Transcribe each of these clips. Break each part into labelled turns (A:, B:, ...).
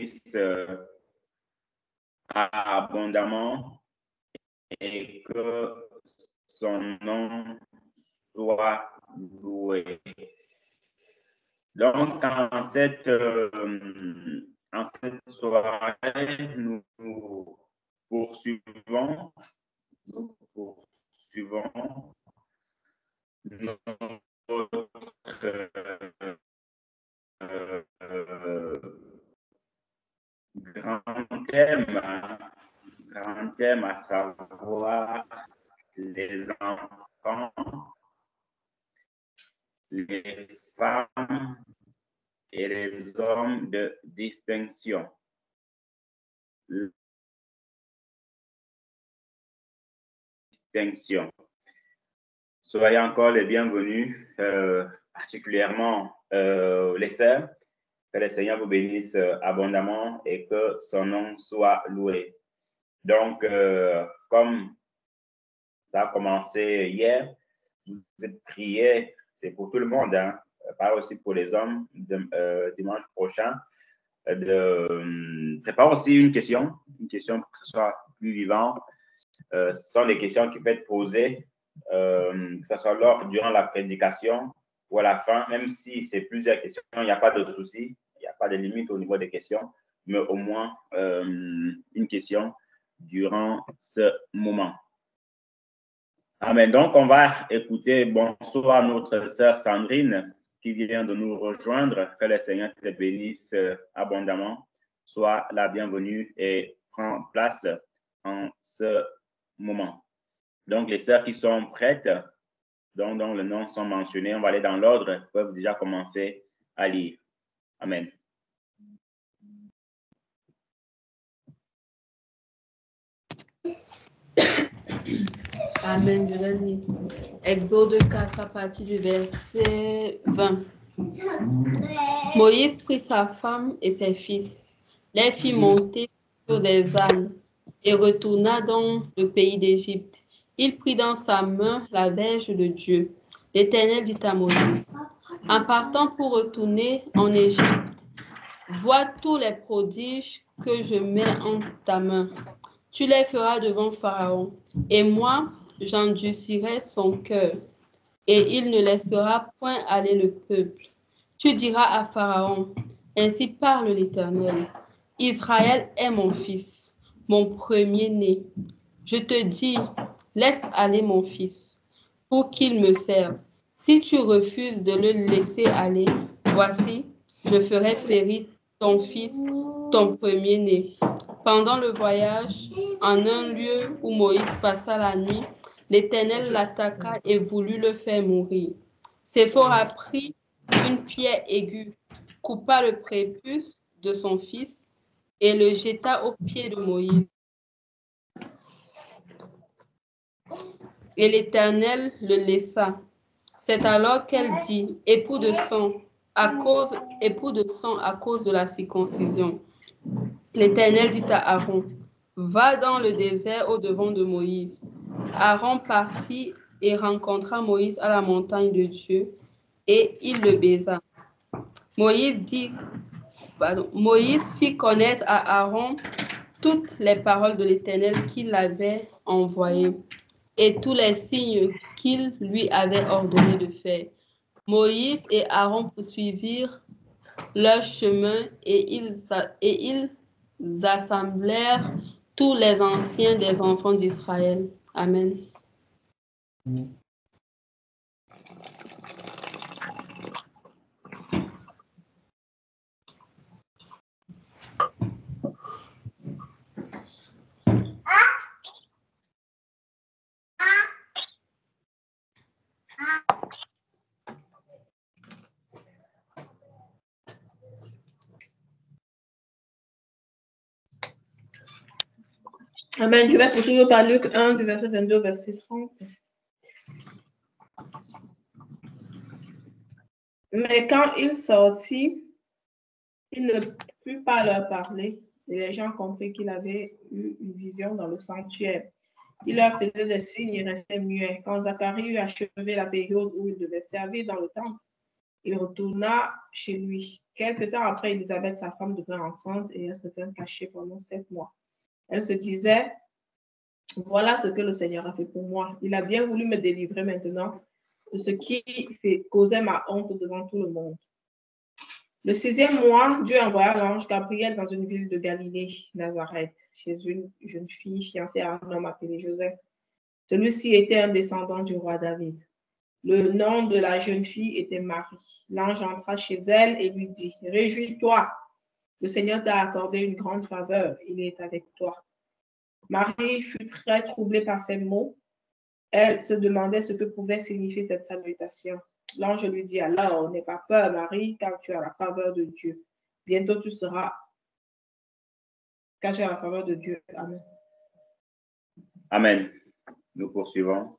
A: bénisse abondamment et que son nom soit loué. Donc, en cette soirée, nous poursuivons notre grand thème, à savoir les enfants, les femmes et les hommes de distinction. Soyez encore les bienvenus, particulièrement les sœurs. Que le Seigneur vous bénisse abondamment et que son nom soit loué. Donc, comme ça a commencé hier, cette prière, c'est pour tout le monde, hein, pas aussi pour les hommes, dimanche prochain. Prépare aussi une question pour que ce soit plus vivant. Ce sont des questions qui peuvent être posées, que ce soit durant la prédication ou à la fin, même si c'est plusieurs questions, il n'y a pas de souci, il n'y a pas de limite au niveau des questions, mais au moins une question durant ce moment. Amen. Donc, on va écouter bonsoir notre sœur Sandrine qui vient de nous rejoindre. Que le Seigneur te bénisse abondamment. Sois la bienvenue et prends place en ce moment. Donc, les sœurs qui sont prêtes, dont les noms sont mentionnés, on va aller dans l'ordre, peuvent déjà commencer à lire. Amen.
B: Amen, je vais lire. Exode 4 à partir du verset 20. Moïse prit sa femme et ses fils, les fit monter sur des ânes et retourna dans le pays d'Égypte. Il prit dans sa main la verge de Dieu. L'Éternel dit à Moïse, en partant pour retourner en Égypte, vois tous les prodiges que je mets en ta main. Tu les feras devant Pharaon, et moi, j'endurcirai son cœur, et il ne laissera point aller le peuple. Tu diras à Pharaon, ainsi parle l'Éternel, Israël est mon fils, mon premier-né. Je te dis, laisse aller mon fils, pour qu'il me serve. Si tu refuses de le laisser aller, voici, je ferai périr ton fils, ton premier-né. Pendant le voyage, en un lieu où Moïse passa la nuit, l'Éternel l'attaqua et voulut le faire mourir. Séphora prit une pierre aiguë, coupa le prépuce de son fils et le jeta aux pieds de Moïse. Et l'Éternel le laissa. C'est alors qu'elle dit, époux de sang à cause de la circoncision. L'Éternel dit à Aaron, va dans le désert au-devant de Moïse. Aaron partit et rencontra Moïse à la montagne de Dieu, et il le baisa. Moïse fit connaître à Aaron toutes les paroles de l'Éternel qu'il l'avait envoyé et tous les signes qu'il lui avait ordonné de faire. Moïse et Aaron poursuivirent leur chemin et ils assemblèrent tous les anciens des enfants d'Israël. Amen.
C: Amen. Je vais poursuivre par Luc 1, du verset 22 au verset 30. Mais quand il sortit, il ne put pas leur parler. Et les gens comprirent qu'il avait eu une vision dans le sanctuaire. Il leur faisait des signes et restait muet. Quand Zacharie eut achevé la période où il devait servir dans le temple, il retourna chez lui. Quelque temps après, Élisabeth, sa femme, devint enceinte et elle se tint cachée pendant 7 mois. Elle se disait, voilà ce que le Seigneur a fait pour moi. Il a bien voulu me délivrer maintenant de ce qui causait ma honte devant tout le monde. Le 6e mois, Dieu envoya l'ange Gabriel dans une ville de Galilée, Nazareth, chez une jeune fille fiancée à un homme appelé Joseph. Celui-ci était un descendant du roi David. Le nom de la jeune fille était Marie. L'ange entra chez elle et lui dit, « Réjouis-toi, le Seigneur t'a accordé une grande faveur, il est avec toi. » Marie fut très troublée par ces mots. Elle se demandait ce que pouvait signifier cette salutation. L'ange lui dit alors, n'aie pas peur, Marie, car tu as la faveur de Dieu. Bientôt tu seras, car tu as la faveur de Dieu. Amen.
A: Amen. Nous poursuivons.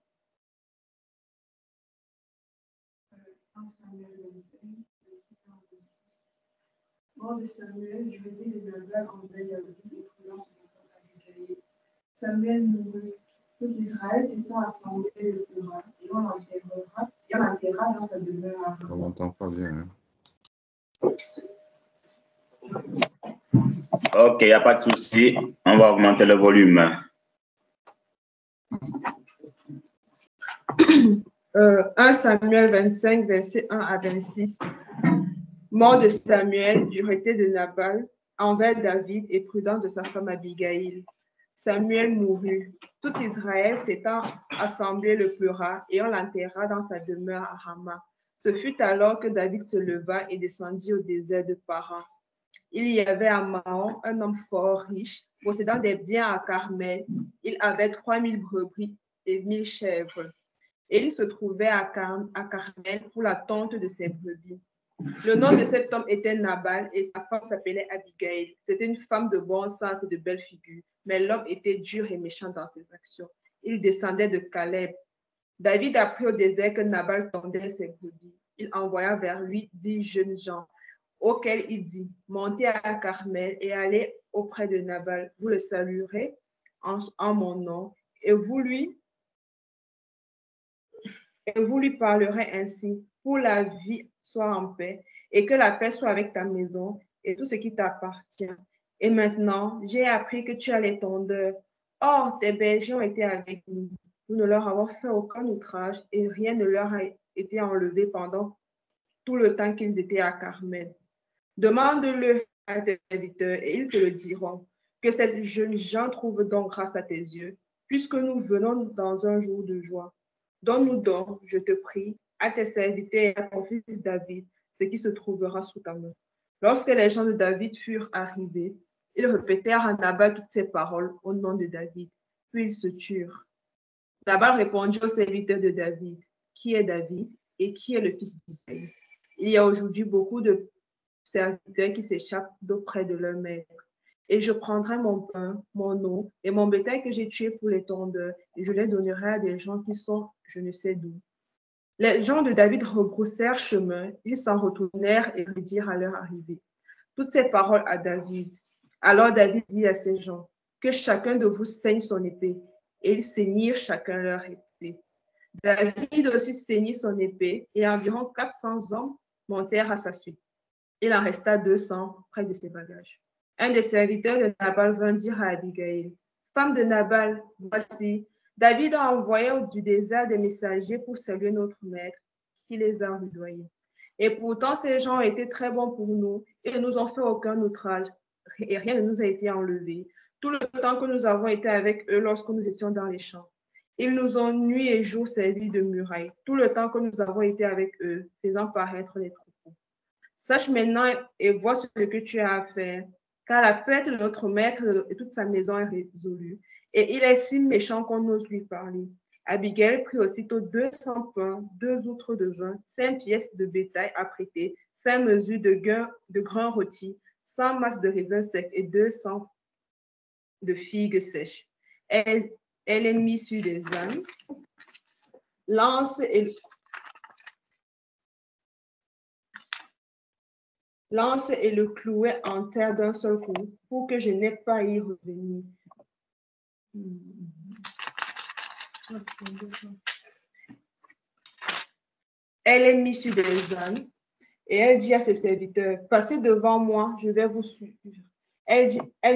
D: Mort de Samuel, juillet de Nabal, envoyé David et prudence de sa femme Abigail. Samuel mourut. Tout Israël s'étant assemblé le pleura, et on l'enterra dans sa demeure.
E: On n'entend pas bien.
A: Ok, il n'y a pas de souci. On va augmenter le volume.
D: 1 Samuel 25, versets 1 à 26. Mort de Samuel, dureté de Nabal, envers David et prudence de sa femme Abigail. Samuel mourut. Tout Israël s'étant assemblé le pleura et on l'enterra dans sa demeure à Rama. Ce fut alors que David se leva et descendit au désert de Paran. Il y avait à Mahon un homme fort riche, possédant des biens à Carmel. Il avait 3000 brebis et 1000 chèvres. Et il se trouvait à Carmel pour la tente de ses brebis. Le nom de cet homme était Nabal et sa femme s'appelait Abigail. C'était une femme de bon sens et de belle figure, mais l'homme était dur et méchant dans ses actions. Il descendait de Caleb. David apprit au désert que Nabal tondait ses brebis. Il envoya vers lui 10 jeunes gens, auxquels il dit, « Montez à Carmel et allez auprès de Nabal. Vous le saluerez en mon nom et vous lui parlerez ainsi, pour la vie soit en paix, et que la paix soit avec ta maison et tout ce qui t'appartient. Et maintenant, j'ai appris que tu as les tondeurs. Or, tes bergers ont été avec nous. Nous ne leur avons fait aucun outrage et rien ne leur a été enlevé pendant tout le temps qu'ils étaient à Carmel. Demande-le à tes serviteurs et ils te le diront. Que ces jeunes gens trouvent donc grâce à tes yeux, puisque nous venons dans un jour de joie. Donne-nous donc, je te prie, à tes serviteurs et à ton fils David, ce qui se trouvera sous ta main. Lorsque les gens de David furent arrivés, ils répétèrent à Nabal toutes ces paroles au nom de David, puis ils se turent. Nabal répondit aux serviteurs de David, qui est David et qui est le fils d'Isaïe? Il y a aujourd'hui beaucoup de serviteurs qui s'échappent d'auprès de leur maître. Et je prendrai mon pain, mon eau et mon bétail que j'ai tué pour les tondeurs, et je les donnerai à des gens qui sont je ne sais d'où. Les gens de David rebroussèrent chemin, ils s'en retournèrent et dirent à leur arrivée toutes ces paroles à David. Alors David dit à ces gens, que chacun de vous saigne son épée. Et ils saignirent chacun leur épée. David aussi saignit son épée, et environ 400 hommes montèrent à sa suite. Il en resta 200 près de ses bagages. Un des serviteurs de Nabal vint dire à Abigail, « Femme de Nabal, voici, David a envoyé du désert des messagers pour saluer notre maître, qui les a rudoyés. Et pourtant, ces gens ont été très bons pour nous et ne nous ont fait aucun outrage, et rien ne nous a été enlevé, tout le temps que nous avons été avec eux lorsque nous étions dans les champs. Ils nous ont nuit et jour servi de muraille, tout le temps que nous avons été avec eux, faisant paraître les troupeaux. Sache maintenant et vois ce que tu as à faire, car la perte de notre maître et toute sa maison est résolue, et il est si méchant qu'on ose lui parler. » Abigail prit aussitôt 200 pains, 2 outres de vin, 5 pièces de bétail à prêter, 5 mesures de grains rôtis, 100 masses de raisins secs et 200 de figues sèches. Elle les mit sur des ânes, lance et le clouait en terre d'un seul coup, pour que je n'aie pas à y revenir. Elle est mise sur des ânes Et elle dit à ses serviteurs, passez devant moi, je vais vous suivre. Elle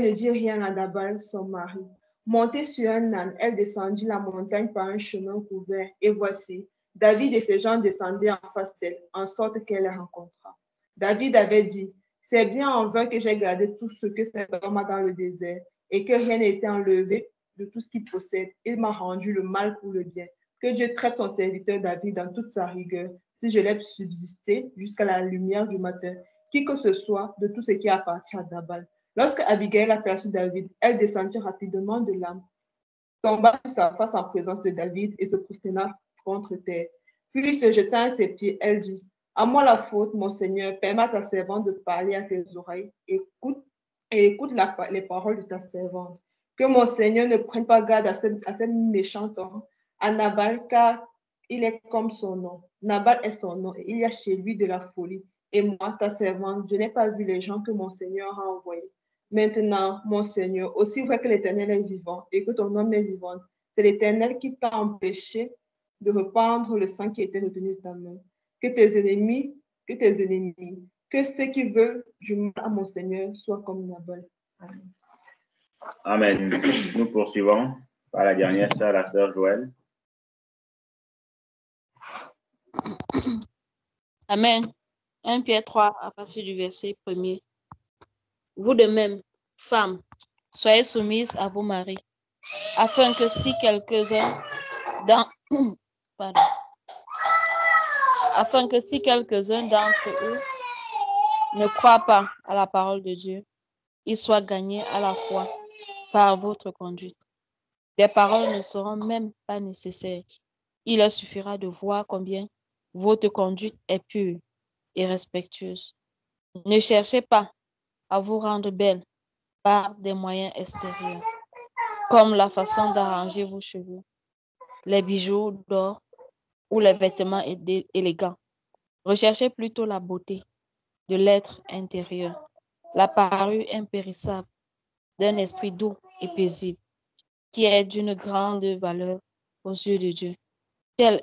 D: ne dit rien à Nabal, son mari. Montée sur un âne, elle descendit la montagne par un chemin couvert. Et voici, David et ses gens descendaient en face d'elle, en sorte qu'elle les rencontra. David avait dit, c'est bien en vain que j'ai gardé tout ce que cet homme a dans le désert, et que rien n'a été enlevé de tout ce qu'il possède. Il m'a rendu le mal pour le bien. Que Dieu traite son serviteur David dans toute sa rigueur, si je laisse subsister jusqu'à la lumière du matin, qui que ce soit de tout ce qui appartient à Nabal. Lorsque Abigail aperçut David, elle descendit rapidement de l'âme, tomba sur sa face en présence de David et se prosterna contre terre. Puis, se jetant à ses pieds, elle dit, à moi la faute, mon Seigneur, permets à ta servante de parler à tes oreilles, écoute les paroles de ta servante. Que mon Seigneur ne prenne pas garde à cette méchante homme, à Nabal, car il est comme son nom. Nabal est son nom, et il y a chez lui de la folie. Et moi, ta servante, je n'ai pas vu les gens que mon Seigneur a envoyés. Maintenant, mon Seigneur, aussi vrai que l'Éternel est vivant et que ton nom est vivant, c'est l'Éternel qui t'a empêché de reprendre le sang qui était retenu de ta main. Que tes ennemis, que ceux qui veulent du mal à mon Seigneur soient comme Nabal. Amen.
A: Amen. Nous poursuivons par la dernière sœur, la sœur Joëlle.
E: Amen. 1 Pierre 3, à partir du verset 1er. Vous de même, femmes, soyez soumises à vos maris, afin que si quelques-uns d'entre eux ne croient pas à la parole de Dieu, ils soient gagnés à la foi par votre conduite. Des paroles ne seront même pas nécessaires. Il leur suffira de voir combien votre conduite est pure et respectueuse. Ne cherchez pas à vous rendre belle par des moyens extérieurs, comme la façon d'arranger vos cheveux, les bijoux d'or ou les vêtements élégants. Recherchez plutôt la beauté de l'être intérieur, la parure impérissable d'un esprit doux et paisible, qui est d'une grande valeur aux yeux de Dieu. Telle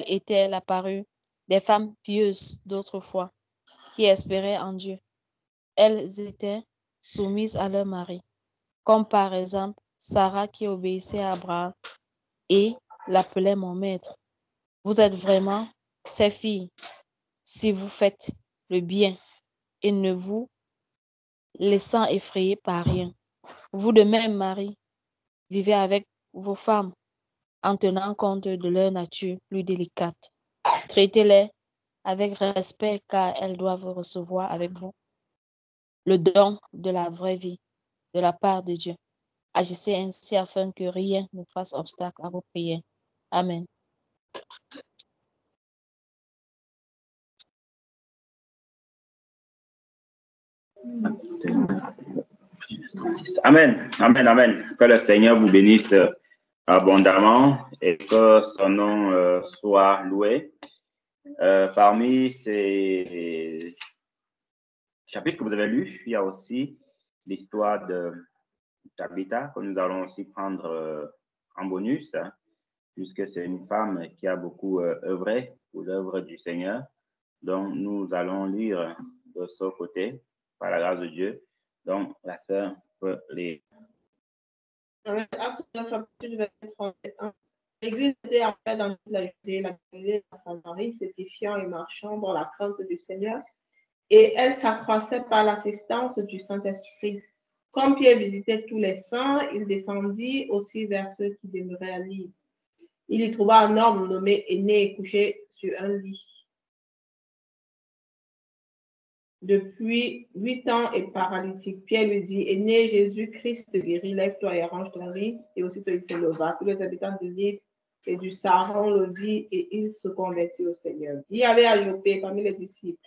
E: était la parure des femmes pieuses d'autrefois, qui espéraient en Dieu. Elles étaient soumises à leur mari, comme par exemple Sarah qui obéissait à Abraham et l'appelait mon maître. Vous êtes vraiment ses filles si vous faites le bien et ne vous laissant effrayer par rien. Vous de même, Marie, vivez avec vos femmes en tenant compte de leur nature plus délicate. Traitez-les avec respect car elles doivent recevoir avec vous le don de la vraie vie de la part de Dieu. Agissez ainsi afin que rien ne fasse obstacle à vos prières. Amen.
A: Amen, amen, amen. Que le Seigneur vous bénisse abondamment et que son nom soit loué. Parmi ces chapitres que vous avez lus, il y a aussi l'histoire de Tabitha que nous allons aussi prendre en bonus, hein, puisque c'est une femme qui a beaucoup œuvré pour l'œuvre du Seigneur. Donc, nous allons lire de ce côté, par la grâce de Dieu. Donc, la sœur peut lire.
C: L'Église était en paix dans toute la Judée, la Galilée, la Samarie, s'édifiant et marchant dans la crainte du Seigneur. Et elle s'accroissait par l'assistance du Saint-Esprit. Comme Pierre visitait tous les saints, il descendit aussi vers ceux qui demeuraient à l'île. Il y trouva un homme nommé Aîné couché sur un lit. Depuis 8 ans et paralytique. Pierre lui dit, Aîné, Jésus-Christ te guérit, lève-toi et arrange ton lit. Et aussitôt il se leva. Tous les habitants de l'île et du Saron le virent et il se convertit au Seigneur. Il y avait à Joppé parmi les disciples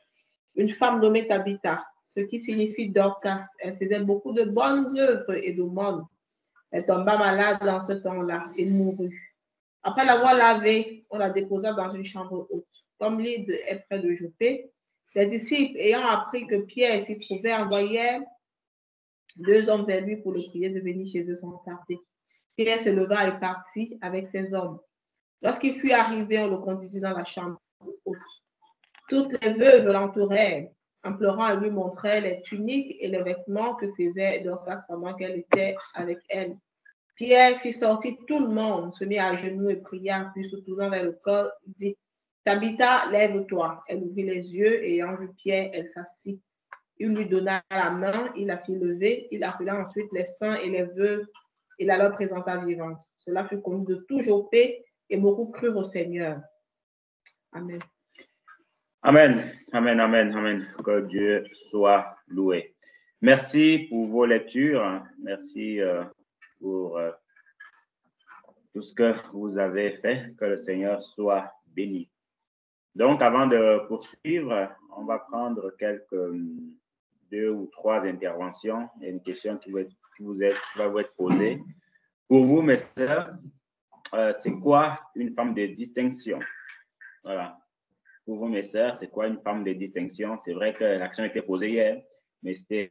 C: une femme nommée Tabitha, ce qui signifie Dorcas. Elle faisait beaucoup de bonnes œuvres et d'aumônes. Elle tomba malade dans ce temps-là et mourut. Après l'avoir lavée, on la déposa dans une chambre haute. Comme l'île est près de Joppé, les disciples, ayant appris que Pierre s'y trouvait, envoyèrent 2 hommes vers lui pour le prier de venir chez eux sans tarder. Pierre se leva et partit avec ses hommes. Lorsqu'il fut arrivé, on le conduisit dans la chambre haute. Toutes les veuves l'entouraient, en pleurant, elle lui montrait les tuniques et les vêtements que faisait Dorcas pendant qu'elle était avec elle. Pierre fit sortir tout le monde, se mit à genoux et pria, puis se tournant vers le corps, dit, Tabitha, lève-toi. Elle ouvrit les yeux et ayant vu Pierre, elle s'assit. Il lui donna la main, il la fit lever, il appela ensuite les saints et les veuves et la leur présenta vivante. Cela fut connu de tout Joppé et beaucoup crurent au Seigneur. Amen.
A: Amen, amen, amen, amen. Que Dieu soit loué. Merci pour vos lectures. Merci pour tout ce que vous avez fait. Que le Seigneur soit béni. Donc, avant de poursuivre, on va prendre quelques 2 ou 3 interventions. Il y a une question qui va vous être posée. Pour vous, mes sœurs, c'est quoi une femme de distinction? Voilà. Pour vous, mes sœurs, c'est quoi une femme de distinction? C'est vrai que l'action était posée hier, mais c'était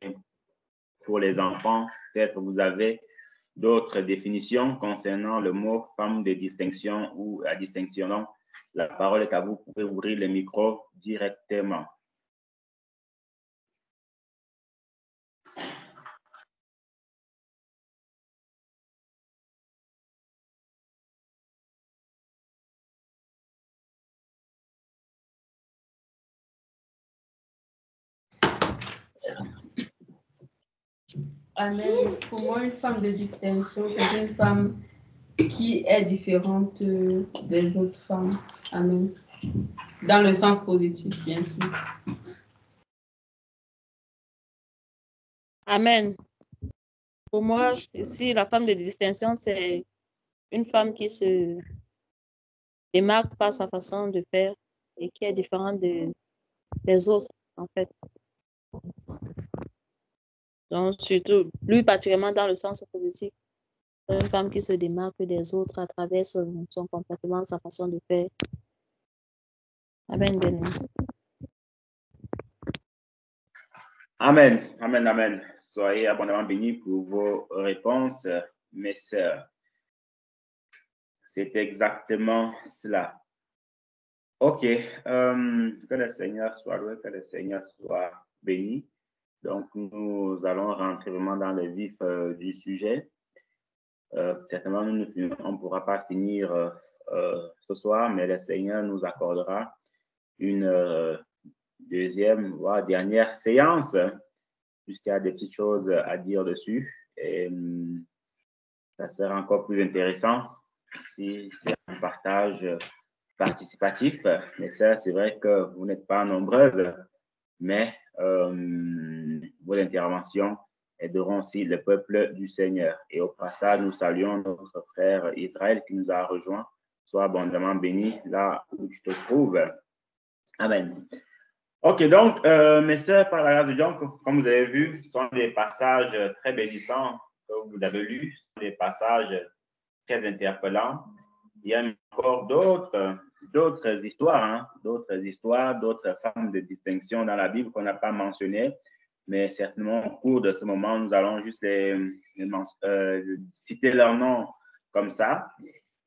A: pour les enfants. Peut-être vous avez d'autres définitions concernant le mot femme de distinction ou la distinction. Donc, la parole est à vous. Vous pouvez ouvrir le micro directement.
B: Amen. Pour moi, une femme de distinction, c'est une femme qui est différente des autres femmes. Amen. Dans le sens positif, bien sûr.
E: Amen. Pour moi, ici, la femme de distinction, c'est une femme qui se démarque par sa façon de faire et qui est différente des autres, en fait. Donc, surtout, plus particulièrement dans le sens positif, une femme qui se démarque des autres à travers son comportement, sa façon de faire. Amen.
A: Amen, amen, amen. Soyez abondamment bénis pour vos réponses, mes sœurs. C'est exactement cela. OK. Que le Seigneur soit loué, que le Seigneur soit béni. Donc, nous allons rentrer vraiment dans le vif du sujet. Certainement, on ne pourra pas finir ce soir, mais le Seigneur nous accordera une deuxième, voire dernière séance, puisqu'il y a des petites choses à dire dessus. Et ça sera encore plus intéressant si c'est un partage participatif. Mais ça, c'est vrai que vous n'êtes pas nombreuses, mais vos interventions aideront aussi le peuple du Seigneur. Et au passage, nous saluons notre frère Israël qui nous a rejoints. Sois abondamment béni là où tu te trouves. Amen. OK, donc, mes sœurs, par la grâce de Dieu, comme vous avez vu, ce sont des passages très bénissants que vous avez lus, des passages très interpellants. Il y a encore d'autres histoires, d'autres femmes de distinction dans la Bible qu'on n'a pas mentionnées, mais certainement au cours de ce moment, nous allons juste citer leurs noms comme ça.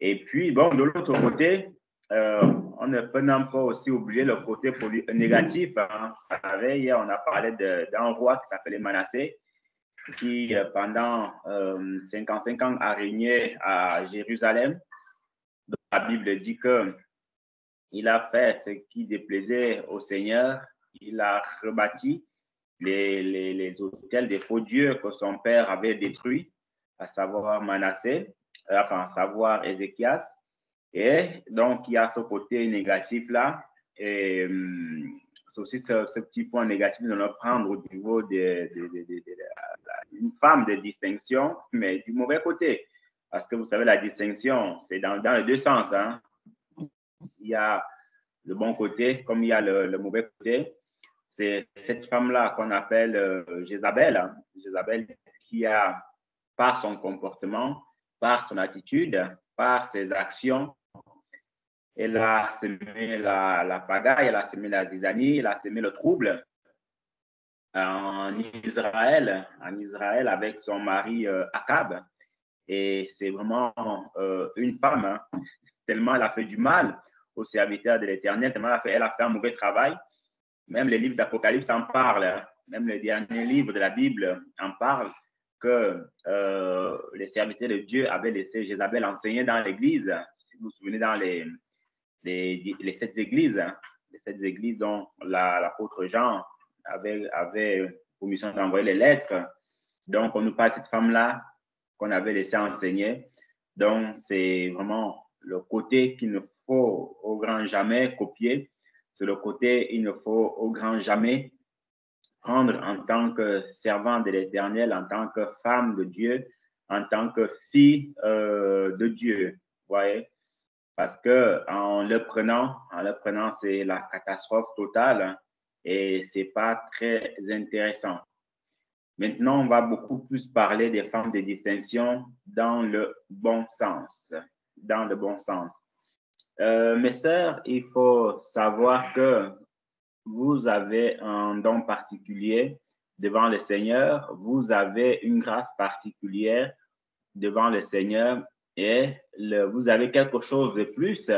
A: Et puis, bon, de l'autre côté, on ne peut non pas aussi oublier le côté négatif. Hein. Vous savez, hier, on a parlé d'un roi qui s'appelait Manassé, qui pendant 55 ans a régné à Jérusalem. La Bible dit qu'il a fait ce qui déplaisait au Seigneur. Il a rebâti les autels des faux dieux que son père avait détruits, à savoir Manassé, à savoir Ézéchias. Et donc, il y a ce côté négatif-là. Et c'est aussi ce petit point négatif de le prendre au niveau d'une femme de distinction, mais du mauvais côté. Parce que vous savez, la distinction, c'est dans les deux sens. Hein. Il y a le bon côté, comme il y a le mauvais côté. C'est cette femme-là qu'on appelle Jézabel. Hein. Jézabel qui a, par son comportement, par son attitude, par ses actions, elle a semé la pagaille, elle a semé la zizanie, elle a semé le trouble en Israël avec son mari Akab. Et c'est vraiment une femme, hein, tellement elle a fait du mal aux serviteurs de l'Éternel, tellement elle a fait un mauvais travail. Même les livres d'Apocalypse en parlent, hein. Même les derniers livres de la Bible en parlent, que les serviteurs de Dieu avaient laissé Jézabel enseigner dans l'Église. Si vous vous souvenez, dans les 7 églises, hein, les 7 églises dont l'apôtre Jean avait pour mission d'envoyer les lettres. Donc, on nous parle de cette femme-là qu'on avait laissé enseigner. Donc, c'est vraiment le côté qu'il ne faut au grand jamais copier. C'est le côté il ne faut au grand jamais prendre en tant que servant de l'Éternel, en tant que femme de Dieu, en tant que fille de Dieu. Vous voyez? Parce que en le prenant, c'est la catastrophe totale, hein, et c'est pas très intéressant. Maintenant, on va beaucoup plus parler des femmes de distinction dans le bon sens. Dans le bon sens. Mes sœurs, il faut savoir que vous avez un don particulier devant le Seigneur, vous avez une grâce particulière devant le Seigneur et vous avez quelque chose de plus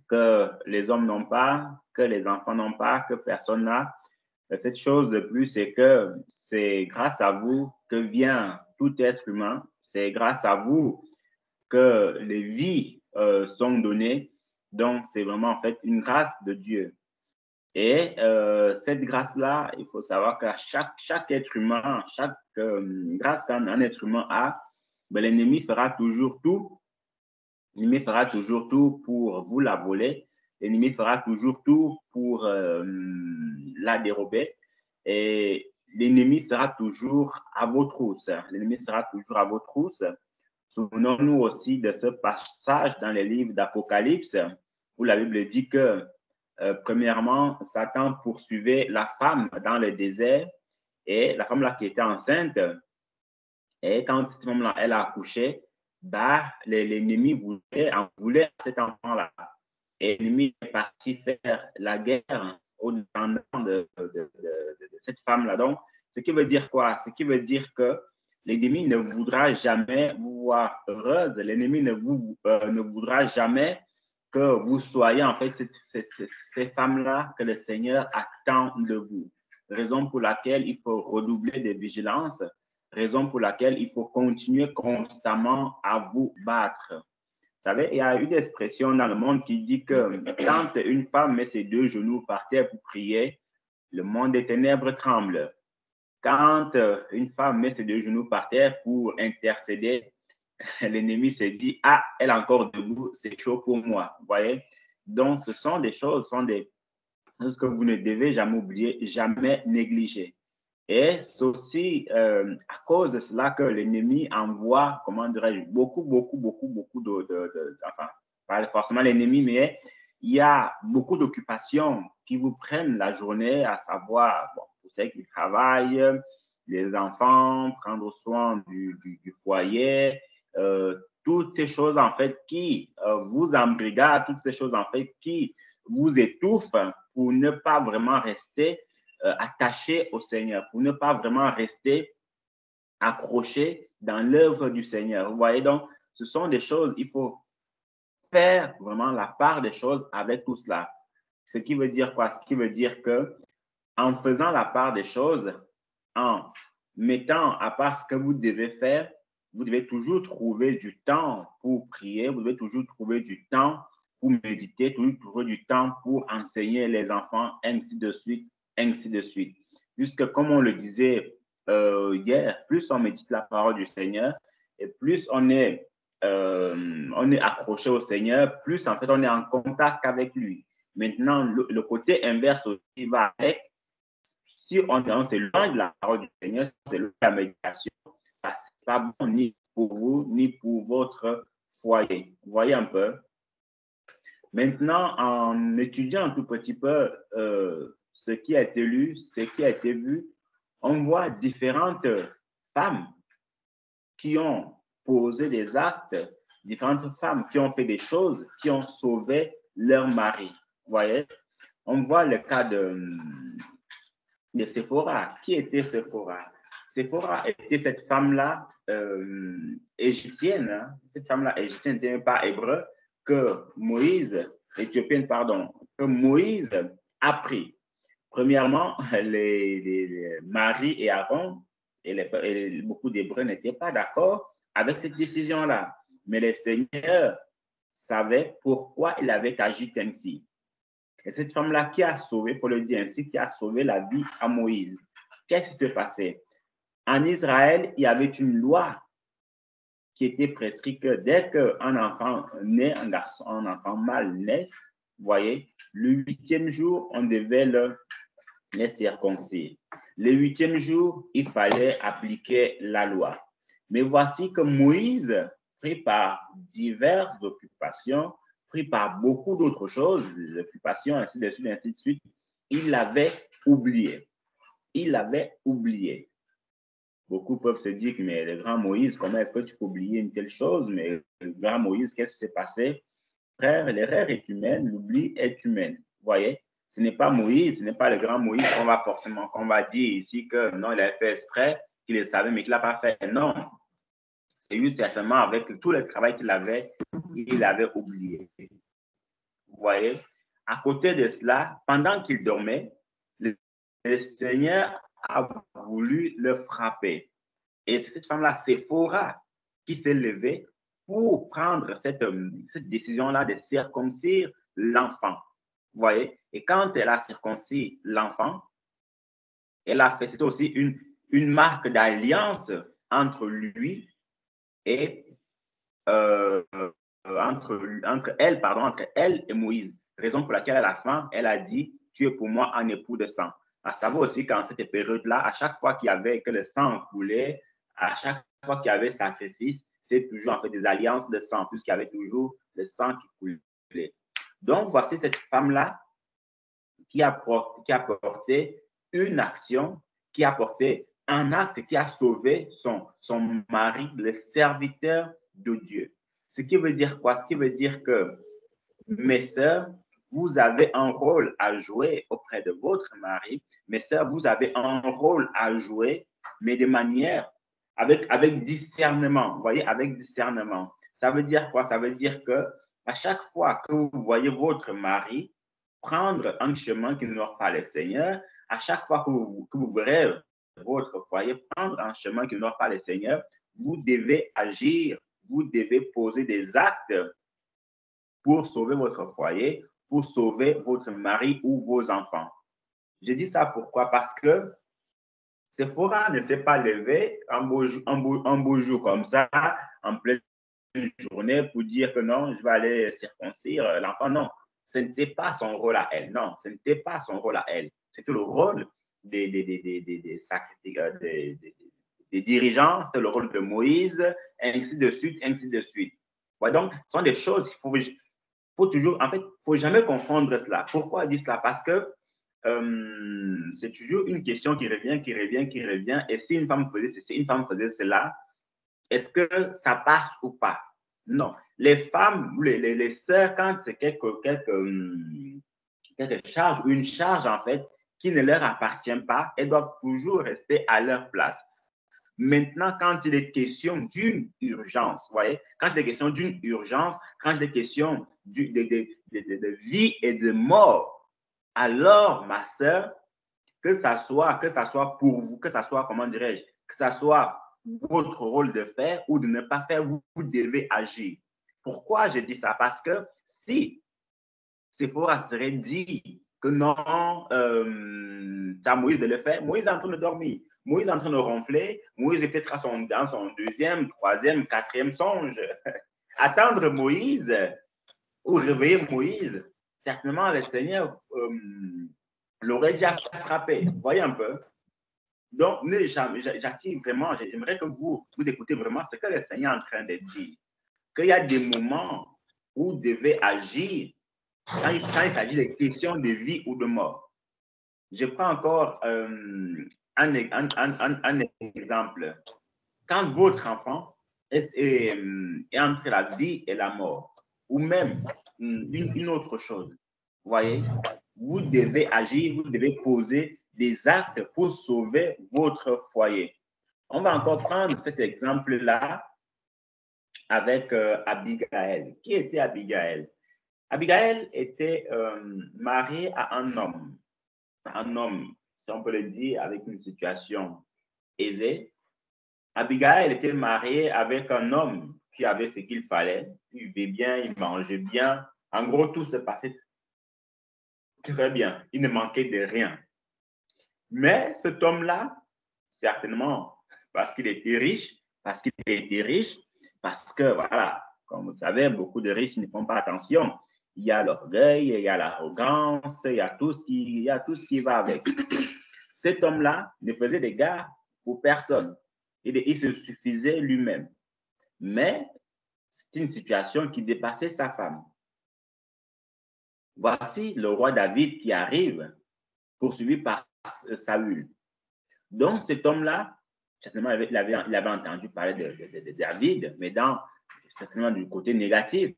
A: que les hommes n'ont pas, que les enfants n'ont pas, que personne n'a. Cette chose de plus, c'est que c'est grâce à vous que vient tout être humain. C'est grâce à vous que les vies sont données. Donc, c'est vraiment en fait une grâce de Dieu. Et cette grâce-là, il faut savoir qu'à chaque être humain, chaque grâce qu'un être humain a, ben, l'ennemi fera toujours tout. L'ennemi fera toujours tout pour vous la voler. L'ennemi fera toujours tout pour la dérober. Et l'ennemi sera toujours à vos trousses. L'ennemi sera toujours à vos trousses. Souvenons-nous aussi de ce passage dans les livres d'Apocalypse où la Bible dit que premièrement, Satan poursuivait la femme dans le désert et la femme là qui était enceinte. Et quand cette femme-là, elle a accouché, bah, l'ennemi en voulait à cet enfant-là. Et l'ennemi est parti faire la guerre aux descendants de cette femme-là. Donc, ce qui veut dire quoi? Ce qui veut dire que l'ennemi ne voudra jamais vous voir heureuse. L'ennemi ne voudra jamais que vous soyez en fait ces femmes-là que le Seigneur attend de vous. Raison pour laquelle il faut redoubler de vigilance. Raison pour laquelle il faut continuer constamment à vous battre. Vous savez, il y a une expression dans le monde qui dit que quand une femme met ses 2 genoux par terre pour prier, le monde des ténèbres tremble. Quand une femme met ses 2 genoux par terre pour intercéder, l'ennemi se dit, ah, elle est encore debout, c'est chaud pour moi. Vous voyez? Donc, ce sont des choses que vous ne devez jamais oublier, jamais négliger. Et c'est aussi à cause de cela que l'ennemi envoie, comment dirais-je, beaucoup enfin, pas forcément l'ennemi, mais il y a beaucoup d'occupations qui vous prennent la journée, à savoir, bon, vous savez qu'ils travaillent, les enfants, prendre soin du foyer, toutes ces choses en fait qui vous embrigadent, toutes ces choses en fait qui vous étouffent pour ne pas vraiment rester attaché au Seigneur, pour ne pas vraiment rester accroché dans l'œuvre du Seigneur. Vous voyez, donc, ce sont des choses, il faut faire vraiment la part des choses avec tout cela. Ce qui veut dire quoi? Ce qui veut dire que en faisant la part des choses, en mettant à part ce que vous devez faire, vous devez toujours trouver du temps pour prier, vous devez toujours trouver du temps pour méditer, toujours trouver du temps pour enseigner les enfants, ainsi de suite, ainsi de suite. Puisque, comme on le disait hier, plus on médite la parole du Seigneur et plus on est accroché au Seigneur, plus en fait on est en contact avec lui. Maintenant, le côté inverse aussi va avec. Si on s'éloigne de la parole du Seigneur, si on s'éloigne de la méditation, ce n'est pas bon ni pour vous, ni pour votre foyer. Vous voyez un peu? Maintenant, en étudiant un tout petit peu ce qui a été lu, ce qui a été vu, on voit différentes femmes qui ont posé des actes, différentes femmes qui ont fait des choses, qui ont sauvé leur mari. Vous voyez? On voit le cas de Séphora. Qui était Séphora? Séphora était cette femme-là égyptienne. Hein? Cette femme-là égyptienne n'était pas hébreu, que Moïse éthiopienne, pardon, que Moïse a pris. Premièrement, Marie et Aaron et beaucoup d'Hébreux n'étaient pas d'accord avec cette décision-là. Mais le Seigneur savait pourquoi il avait agi ainsi. Et cette femme-là qui a sauvé, il faut le dire ainsi, qui a sauvé la vie à Moïse. Qu'est-ce qui s'est passé? En Israël, il y avait une loi qui était prescrite que dès qu'un enfant naît, un garçon, un enfant mâle naît, vous voyez, le 8e jour, on devait les circoncire. Le 8e jour, il fallait appliquer la loi. Mais voici que Moïse, pris par diverses occupations, pris par beaucoup d'autres choses, des occupations, ainsi de suite, ainsi de suite, il l'avait oublié. Il l'avait oublié. Beaucoup peuvent se dire, mais le grand Moïse, comment est-ce que tu peux oublier une telle chose? Mais le grand Moïse, qu'est-ce qui s'est passé? Frère, l'erreur est humaine, l'oubli est humain. Vous voyez? Ce n'est pas Moïse, ce n'est pas le grand Moïse qu'on va dire ici que non, il a fait exprès, qu'il le savait, mais qu'il n'a pas fait. Non. C'est lui certainement avec tout le travail qu'il avait, il avait oublié. Vous voyez? À côté de cela, pendant qu'il dormait, le Seigneur a voulu le frapper. Et c'est cette femme-là, Séphora, qui s'est levée pour prendre cette décision-là de circoncire l'enfant. Vous voyez? Et quand elle a circoncis l'enfant, elle a fait, c'était aussi une marque d'alliance entre lui et entre elle et Moïse. Raison pour laquelle à la fin, elle a dit, tu es pour moi un époux de sang. À savoir aussi qu'en cette période-là, à chaque fois qu'il y avait que le sang coulait, à chaque fois qu'il y avait sacrifice, c'est toujours en fait des alliances de sang, puisqu'il y avait toujours le sang qui coulait. Donc, voici cette femme-là qui a porté une action, qui a porté un acte qui a sauvé son mari, le serviteur de Dieu. Ce qui veut dire quoi? Ce qui veut dire que, mes sœurs, vous avez un rôle à jouer auprès de votre mari. Mes sœurs, vous avez un rôle à jouer, mais de manière, avec discernement. Vous voyez, avec discernement. Ça veut dire quoi? Ça veut dire que à chaque fois que vous voyez votre mari prendre un chemin qui n'honore pas le Seigneur, à chaque fois que vous verrez votre foyer prendre un chemin qui n'honore pas le Seigneur, vous devez agir, vous devez poser des actes pour sauver votre foyer, pour sauver votre mari ou vos enfants. Je dis ça pourquoi? Parce que Séphora ne s'est pas levé un beau jour comme ça, en pleine journée, pour dire que non, je vais aller circoncire l'enfant. Non, ce n'était pas son rôle à elle. Non, ce n'était pas son rôle à elle. C'était le rôle des dirigeants, c'était le rôle de Moïse, ainsi de suite, ainsi de suite. Ouais, donc, ce sont des choses qu'il faut toujours, en fait, il ne faut jamais confondre cela. Pourquoi je dis cela? Parce que c'est toujours une question qui revient. Et si une femme faisait ceci, une femme faisait cela, est-ce que ça passe ou pas? Non. Les femmes, les sœurs, quand c'est quelque charge ou une charge, en fait, qui ne leur appartient pas, elles doivent toujours rester à leur place. Maintenant, quand il est question d'une urgence, vous voyez, quand il est question d'une urgence, quand il est question de vie et de mort, alors, ma sœur, que ça soit pour vous, que ça soit, comment dirais-je, que ça soit votre rôle de faire ou de ne pas faire, vous devez agir. Pourquoi je dis ça? Parce que si Séphora serait dit que non, c'est à Moïse de le faire, Moïse est en train de dormir, Moïse est en train de ronfler, Moïse est peut-être dans son deuxième, troisième, quatrième songe. Attendre Moïse ou réveiller Moïse, certainement le Seigneur l'aurait déjà frappé. Vous voyez un peu? Donc, j'attire vraiment, j'aimerais que vous écoutez vraiment ce que le Seigneur est en train de dire. Qu'il y a des moments où vous devez agir quand il s'agit de questions de vie ou de mort. Je prends encore un exemple. Quand votre enfant est entre la vie et la mort, ou même une autre chose, vous voyez, vous devez agir, vous devez poser des actes pour sauver votre foyer. On va encore prendre cet exemple-là avec Abigail. Qui était Abigail? Abigail était mariée à un homme, si on peut le dire, avec une situation aisée. Abigail était mariée avec un homme qui avait ce qu'il fallait. Il vivait bien, il mangeait bien. En gros, tout se passait très bien. Il ne manquait de rien. Mais cet homme-là, certainement, parce qu'il était riche, parce que, voilà, comme vous savez, beaucoup de riches ne font pas attention. Il y a l'orgueil, il y a l'arrogance, il y a tout ce qui va avec. Cet homme-là ne faisait d'égard pour personne. Il se suffisait lui-même. Mais c'est une situation qui dépassait sa femme. Voici le roi David qui arrive, poursuivi par Saül. Donc, cet homme-là, certainement, il avait entendu parler de David, mais certainement du côté négatif.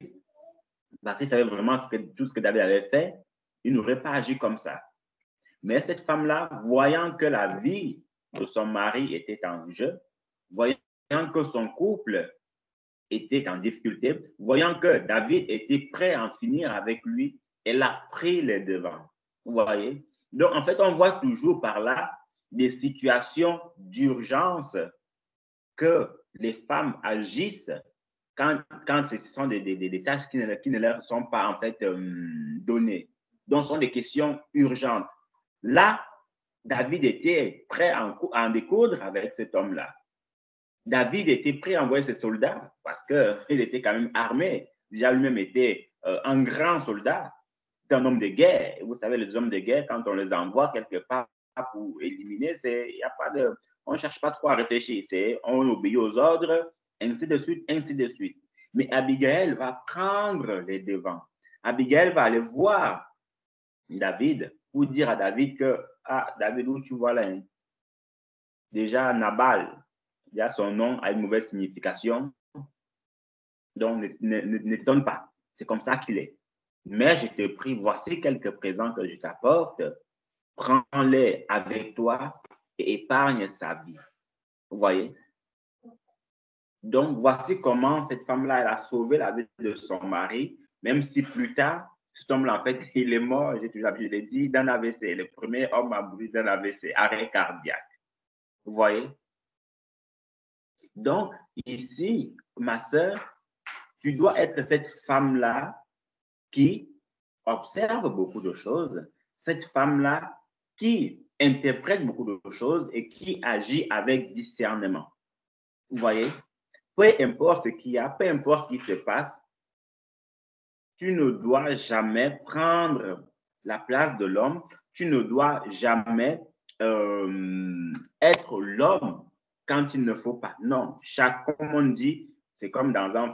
A: Parce qu'il savait vraiment tout ce que David avait fait, il n'aurait pas agi comme ça. Mais cette femme-là, voyant que la vie de son mari était en jeu, voyant que son couple était en difficulté, voyant que David était prêt à en finir avec lui, elle a pris les devants. Vous voyez? Donc, en fait, on voit toujours par là des situations d'urgence que les femmes agissent quand ce sont des tâches qui ne leur sont pas en fait données. Donc, ce sont des questions urgentes. Là, David était prêt à en découdre avec cet homme-là. David était prêt à envoyer ses soldats parce qu'il était quand même armé. Déjà, lui-même était un grand soldat. C'est un homme de guerre. Et vous savez, les hommes de guerre, quand on les envoie quelque part pour éliminer, on ne cherche pas trop à réfléchir. On obéit aux ordres, ainsi de suite, ainsi de suite. Mais Abigail va prendre les devants. Abigail va aller voir David pour dire à David que, David, où tu vois là, hein? Déjà, Nabal, déjà son nom a une mauvaise signification. Donc, ne t'étonne pas. C'est comme ça qu'il est. Mais je te prie, voici quelques présents que je t'apporte. Prends-les avec toi et épargne sa vie. Vous voyez? Donc, voici comment cette femme-là, elle a sauvé la vie de son mari, même si plus tard, cet homme-là, en fait, il est mort, je l'ai dit, d'un AVC. Le premier homme a mouru d'un AVC, arrêt cardiaque. Vous voyez? Donc, ici, ma sœur, tu dois être cette femme-là qui observe beaucoup de choses, cette femme-là qui interprète beaucoup de choses et qui agit avec discernement. Vous voyez? Peu importe ce qu'il y a, peu importe ce qui se passe, tu ne dois jamais prendre la place de l'homme, tu ne dois jamais être l'homme quand il ne faut pas. Non, comme on dit, c'est comme dans un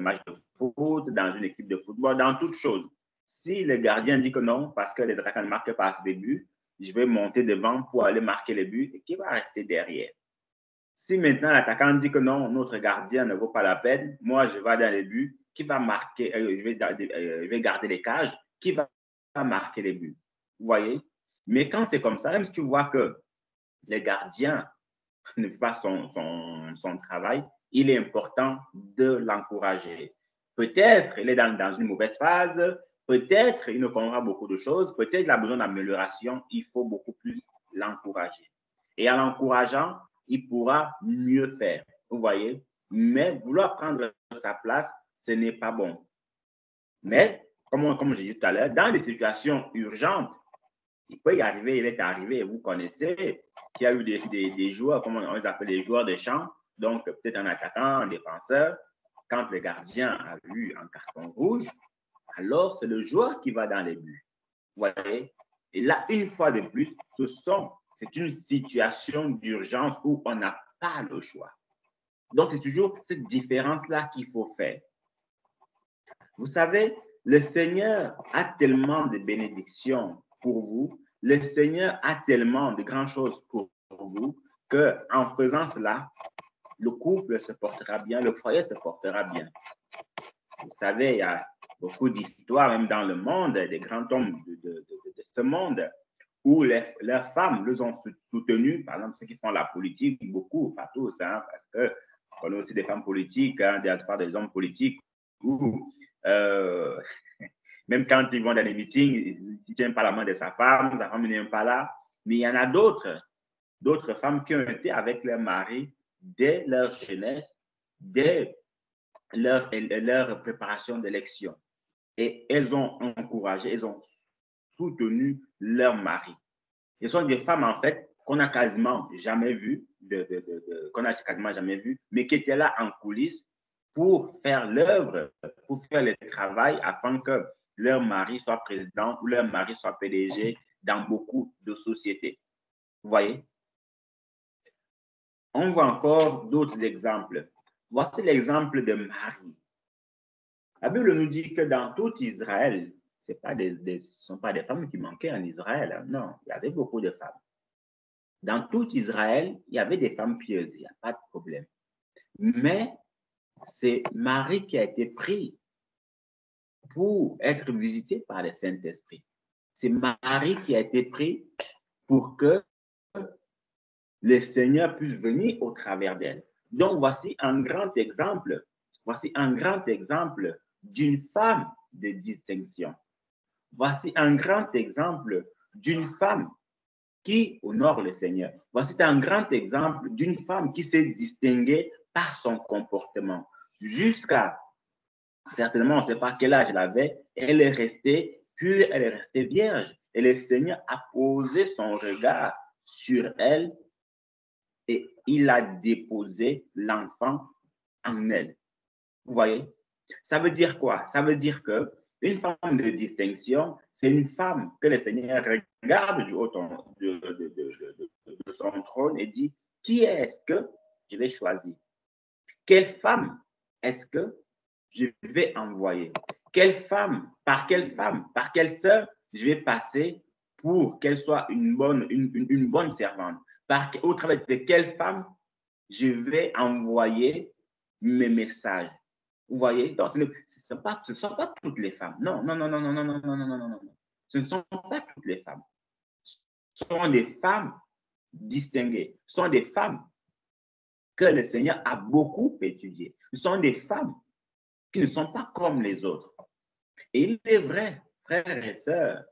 A: match de foot, dans une équipe de football, dans toute chose. Si le gardien dit que non, parce que les attaquants ne marquent pas ce début, je vais monter devant pour aller marquer les buts et qui va rester derrière. Si maintenant l'attaquant dit que non, notre gardien ne vaut pas la peine, moi je vais dans les buts, qui va marquer, je vais garder les cages, qui va marquer les buts. Vous voyez? Mais quand c'est comme ça, même si tu vois que le gardien ne fait pas son travail, il est important de l'encourager. Peut-être il est dans une mauvaise phase, peut-être il ne comprend pas beaucoup de choses, peut-être il a besoin d'amélioration, il faut beaucoup plus l'encourager. Et en l'encourageant, il pourra mieux faire. Vous voyez? Mais vouloir prendre sa place, ce n'est pas bon. Mais, comme j'ai dit tout à l'heure, dans des situations urgentes, il peut y arriver, il est arrivé, vous connaissez, qu'il y a eu des joueurs, comme on les appelle les joueurs de champ, donc peut-être un attaquant, un défenseur, quand le gardien a eu un carton rouge, alors c'est le joueur qui va dans les buts. Vous voyez? Et là, une fois de plus, c'est une situation d'urgence où on n'a pas le choix. Donc, c'est toujours cette différence-là qu'il faut faire. Vous savez, le Seigneur a tellement de bénédictions pour vous, le Seigneur a tellement de grandes choses pour vous, qu'en faisant cela, le couple se portera bien, le foyer se portera bien. Vous savez, il y a beaucoup d'histoires, même dans le monde, des grands hommes de ce monde, où leurs femmes les ont soutenus, par exemple ceux qui font la politique, beaucoup, pas tous, hein, parce qu'on a aussi des femmes politiques, hein, des hommes politiques, où Même quand ils vont dans les meetings, ils ne tiennent pas la main de sa femme n'est pas là. Mais il y en a d'autres femmes qui ont été avec leur mari dès leur jeunesse, dès leur préparation d'élection. Et elles ont encouragé, elles ont soutenu leur mari. Ce sont des femmes, en fait, qu'on n'a quasiment jamais vues, mais qui étaient là en coulisses pour faire l'œuvre, pour faire le travail afin que leur mari soit président ou leur mari soit PDG dans beaucoup de sociétés. Vous voyez? On voit encore d'autres exemples. Voici l'exemple de Marie. La Bible nous dit que dans tout Israël, ce ne sont pas des femmes qui manquaient en Israël. Non, il y avait beaucoup de femmes. Dans tout Israël, il y avait des femmes pieuses, il n'y a pas de problème. Mais c'est Marie qui a été prise pour être visitée par le Saint-Esprit. C'est Marie qui a été prise pour que le Seigneur puisse venir au travers d'elle. Donc, voici un grand exemple d'une femme de distinction. Voici un grand exemple d'une femme qui honore le Seigneur. Voici un grand exemple d'une femme qui s'est distinguée par son comportement. Jusqu'à, certainement, on ne sait pas quel âge elle avait, elle est restée pure, elle est restée vierge. Et le Seigneur a posé son regard sur elle et il a déposé l'enfant en elle. Vous voyez? Ça veut dire quoi? Ça veut dire que une femme de distinction, c'est une femme que le Seigneur regarde du haut de son trône et dit, qui est-ce que je vais choisir? Quelle femme est-ce que je vais envoyer? Par quelle sœur je vais passer pour qu'elle soit une bonne servante? Au travers de quelle femme je vais envoyer mes messages? Vous voyez? Donc, ce ne sont pas toutes les femmes. Non. Ce ne sont pas toutes les femmes. Ce sont des femmes distinguées. Ce sont des femmes que le Seigneur a beaucoup étudiées. Ce sont des femmes qui ne sont pas comme les autres. Et il est vrai, frères et sœurs,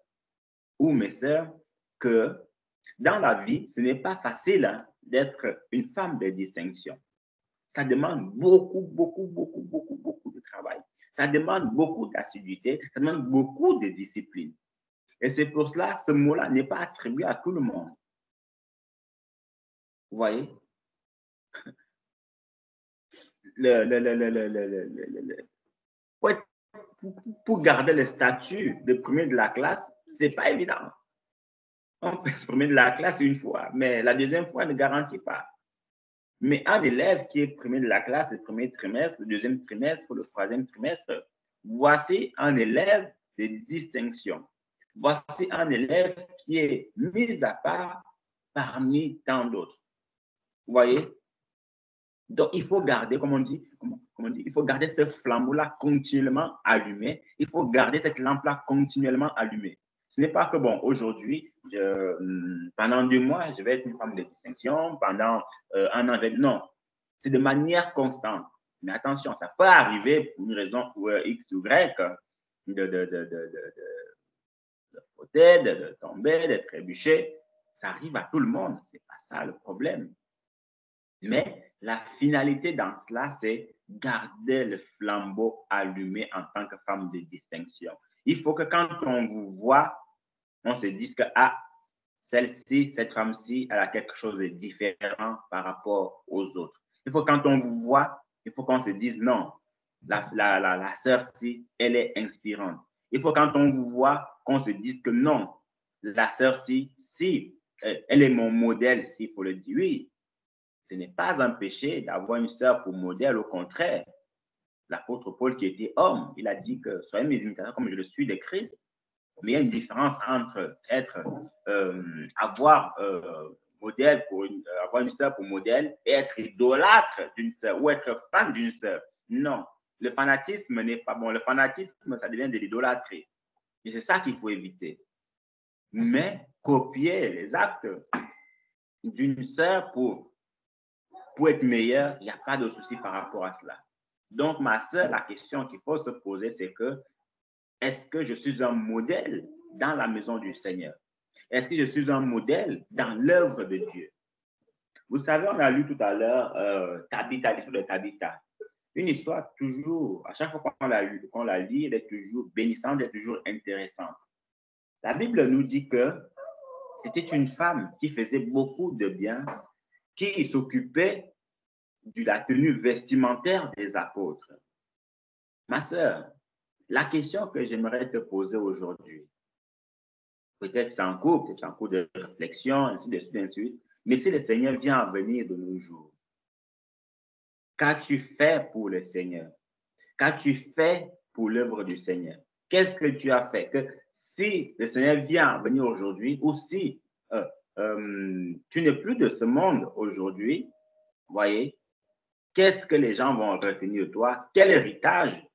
A: ou mes sœurs, que dans la vie, ce n'est pas facile d'être une femme de distinction. Ça demande beaucoup de travail. Ça demande beaucoup d'assiduité, ça demande beaucoup de discipline. Et c'est pour cela, ce mot-là n'est pas attribué à tout le monde. Vous voyez? Pour garder le statut de premier de la classe, ce n'est pas évident. On peut être premier de la classe une fois, mais la deuxième fois ne garantit pas. Mais un élève qui est premier de la classe le premier trimestre, le deuxième trimestre, le troisième trimestre, voici un élève de distinction. Voici un élève qui est mis à part parmi tant d'autres. Vous voyez? Donc, il faut garder, comme on dit, il faut garder ce flambeau-là continuellement allumé. Il faut garder cette lampe-là continuellement allumée. Ce n'est pas que, bon, aujourd'hui, pendant 2 mois, je vais être une femme de distinction, pendant un an, non. C'est de manière constante. Mais attention, ça peut arriver pour une raison X ou Y, de fauter, de tomber, de trébucher. Ça arrive à tout le monde. Ce n'est pas ça le problème. Mais la finalité dans cela, c'est garder le flambeau allumé en tant que femme de distinction. Il faut que quand on vous voit, on se dise que celle-ci, cette femme-ci, elle a quelque chose de différent par rapport aux autres. Il faut quand on vous voit, il faut qu'on se dise non, la sœur-ci, elle est inspirante. Il faut quand on vous voit, qu'on se dise que non, la sœur-ci, si, elle est mon modèle, s'il faut le dire. Oui, ce n'est pas un péché d'avoir une sœur pour modèle, au contraire. L'apôtre Paul qui était homme, il a dit que soyez mes imitateurs comme je le suis de Christ. Mais il y a une différence entre avoir avoir une sœur pour modèle et être idolâtre d'une sœur ou être fan d'une sœur. Non, le fanatisme n'est pas bon. Le fanatisme, ça devient de l'idolâtrie. Et c'est ça qu'il faut éviter. Mais copier les actes d'une sœur pour être meilleur, il n'y a pas de souci par rapport à cela. Donc, ma sœur, la question qu'il faut se poser, c'est que est-ce que je suis un modèle dans la maison du Seigneur? Est-ce que je suis un modèle dans l'œuvre de Dieu? Vous savez, on a lu tout à l'heure Tabitha, l'histoire de Tabitha. Une histoire toujours, à chaque fois qu'on la lit, elle est toujours bénissante, elle est toujours intéressante. La Bible nous dit que c'était une femme qui faisait beaucoup de bien, qui s'occupait de la tenue vestimentaire des apôtres. Ma sœur, la question que j'aimerais te poser aujourd'hui, peut-être c'est en cours de réflexion, ainsi de suite, ainsi de suite, mais si le Seigneur vient à venir de nos jours, qu'as-tu fait pour le Seigneur? Qu'as-tu fait pour l'œuvre du Seigneur? Qu'est-ce que tu as fait? Que si le Seigneur vient à venir aujourd'hui, ou si tu n'es plus de ce monde aujourd'hui, voyez, qu'est-ce que les gens vont retenir de toi? Quel héritage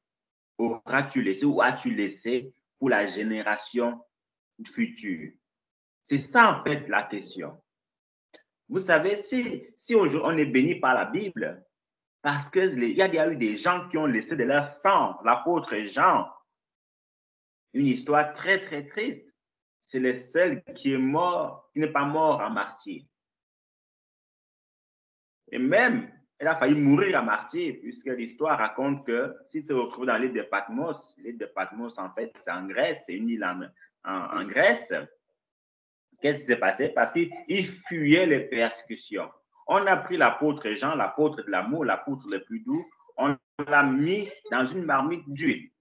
A: auras-tu laissé ou as-tu laissé pour la génération future? C'est ça, en fait, la question. Vous savez, si aujourd'hui on est béni par la Bible, parce qu'il y a eu des gens qui ont laissé de leur sang, l'apôtre Jean, une histoire très, très triste. C'est le seul qui est mort, qui n'est pas mort en martyr. Et même, elle a failli mourir en martyr, puisque l'histoire raconte que s'il se retrouve dans l'île de Patmos, en fait, c'est en Grèce, c'est une île en Grèce. Qu'est-ce qui s'est passé? Parce qu'il fuyait les persécutions. On a pris l'apôtre Jean, l'apôtre de l'amour, l'apôtre le plus doux, on l'a mis dans une marmite d'huile.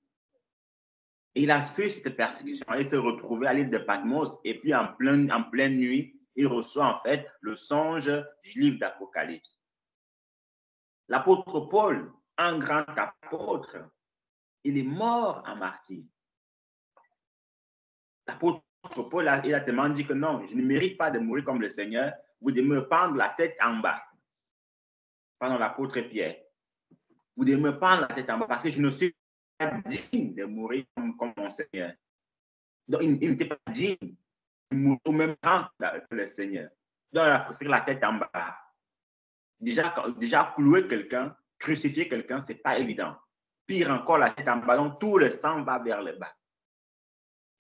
A: Il a fui cette persécution. Il s'est retrouvé à l'île de Patmos et puis en pleine nuit, il reçoit en fait le songe du livre d'Apocalypse. L'apôtre Paul, un grand apôtre, il est mort en martyr. L'apôtre Paul, il a tellement dit que non, je ne mérite pas de mourir comme le Seigneur. Vous devez me prendre la tête en bas. Pardon, l'apôtre Pierre. Vous devez me prendre la tête en bas parce que je ne suis pas digne de mourir comme mon Seigneur. Donc, il n'était pas digne de mourir au même temps que le Seigneur. Donc, il a préféré la tête en bas. Déjà clouer quelqu'un, crucifier quelqu'un, ce n'est pas évident. Pire encore, la tête en bas, donc tout le sang va vers le bas.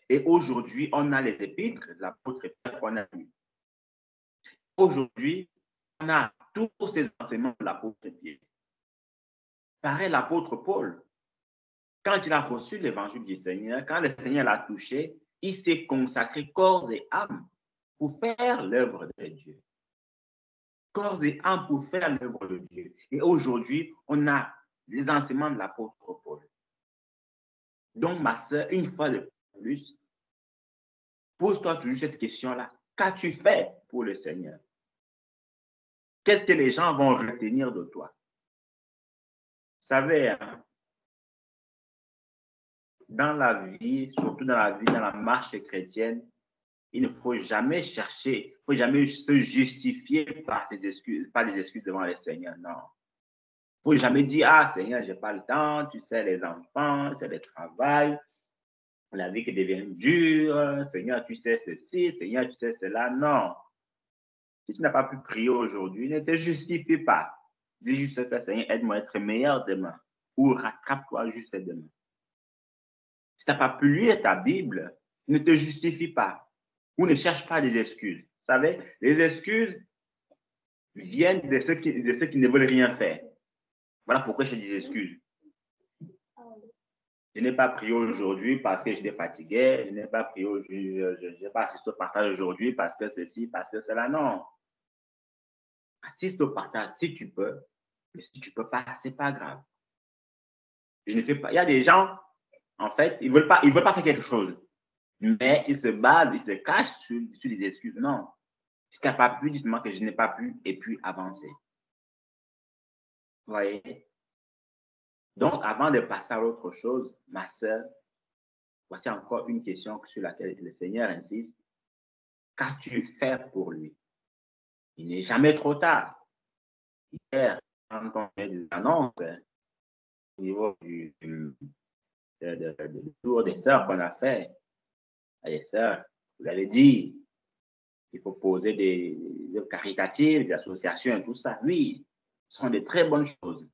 A: Et aujourd'hui, on a les épîtres de l'apôtre Pierre qu'on a lu. Aujourd'hui, on a tous ces enseignements de l'apôtre Pierre. Pareil, l'apôtre Paul, quand il a reçu l'évangile du Seigneur, quand le Seigneur l'a touché, il s'est consacré corps et âme pour faire l'œuvre de Dieu. Corps et âme pour faire l'œuvre de Dieu. Et aujourd'hui, on a les enseignements de l'apôtre Paul. Donc, ma sœur, une fois de plus, pose-toi toujours cette question-là. Qu'as-tu fait pour le Seigneur? Qu'est-ce que les gens vont retenir de toi? Vous savez, hein, dans la vie, surtout dans la marche chrétienne, il ne faut jamais chercher, il ne faut jamais se justifier par des excuses devant le Seigneur, non. Il ne faut jamais dire, ah Seigneur, je n'ai pas le temps, tu sais, les enfants, c'est le travail, la vie qui devient dure, Seigneur, tu sais ceci, Seigneur, tu sais cela, non. Si tu n'as pas pu prier aujourd'hui, ne te justifie pas. Dis juste que Seigneur, aide-moi à être meilleur demain ou rattrape-toi juste demain. Si tu n'as pas pu lire ta Bible, ne te justifie pas ou ne cherche pas des excuses. Vous savez, les excuses viennent de ceux qui ne veulent rien faire. Voilà pourquoi je dis excuses. Je n'ai pas prié aujourd'hui parce que j'étais fatigué. Je n'ai pas prié aujourd'hui, je n'ai pas assisté au partage aujourd'hui parce que ceci, parce que cela. Non. Assiste au partage si tu peux. Mais si tu ne peux pas, ce n'est pas grave. Je ne fais pas. Il y a des gens, en fait, ils ne veulent pas faire quelque chose. Mais ils se basent, ils se cachent sur des excuses. Non. Si tu n'as pas pu, dis-moi que je n'ai pas pu et puis avancer. Vous voyez? Donc, avant de passer à autre chose, ma sœur, voici encore une question sur laquelle le Seigneur insiste. Qu'as-tu fait pour lui? Il n'est jamais trop tard. Hier, quand on fait des annonces au niveau du tour des sœurs qu'on a fait, les sœurs, vous avez dit, il faut poser des caritatives, des associations et tout ça. Oui, ce sont de très bonnes choses.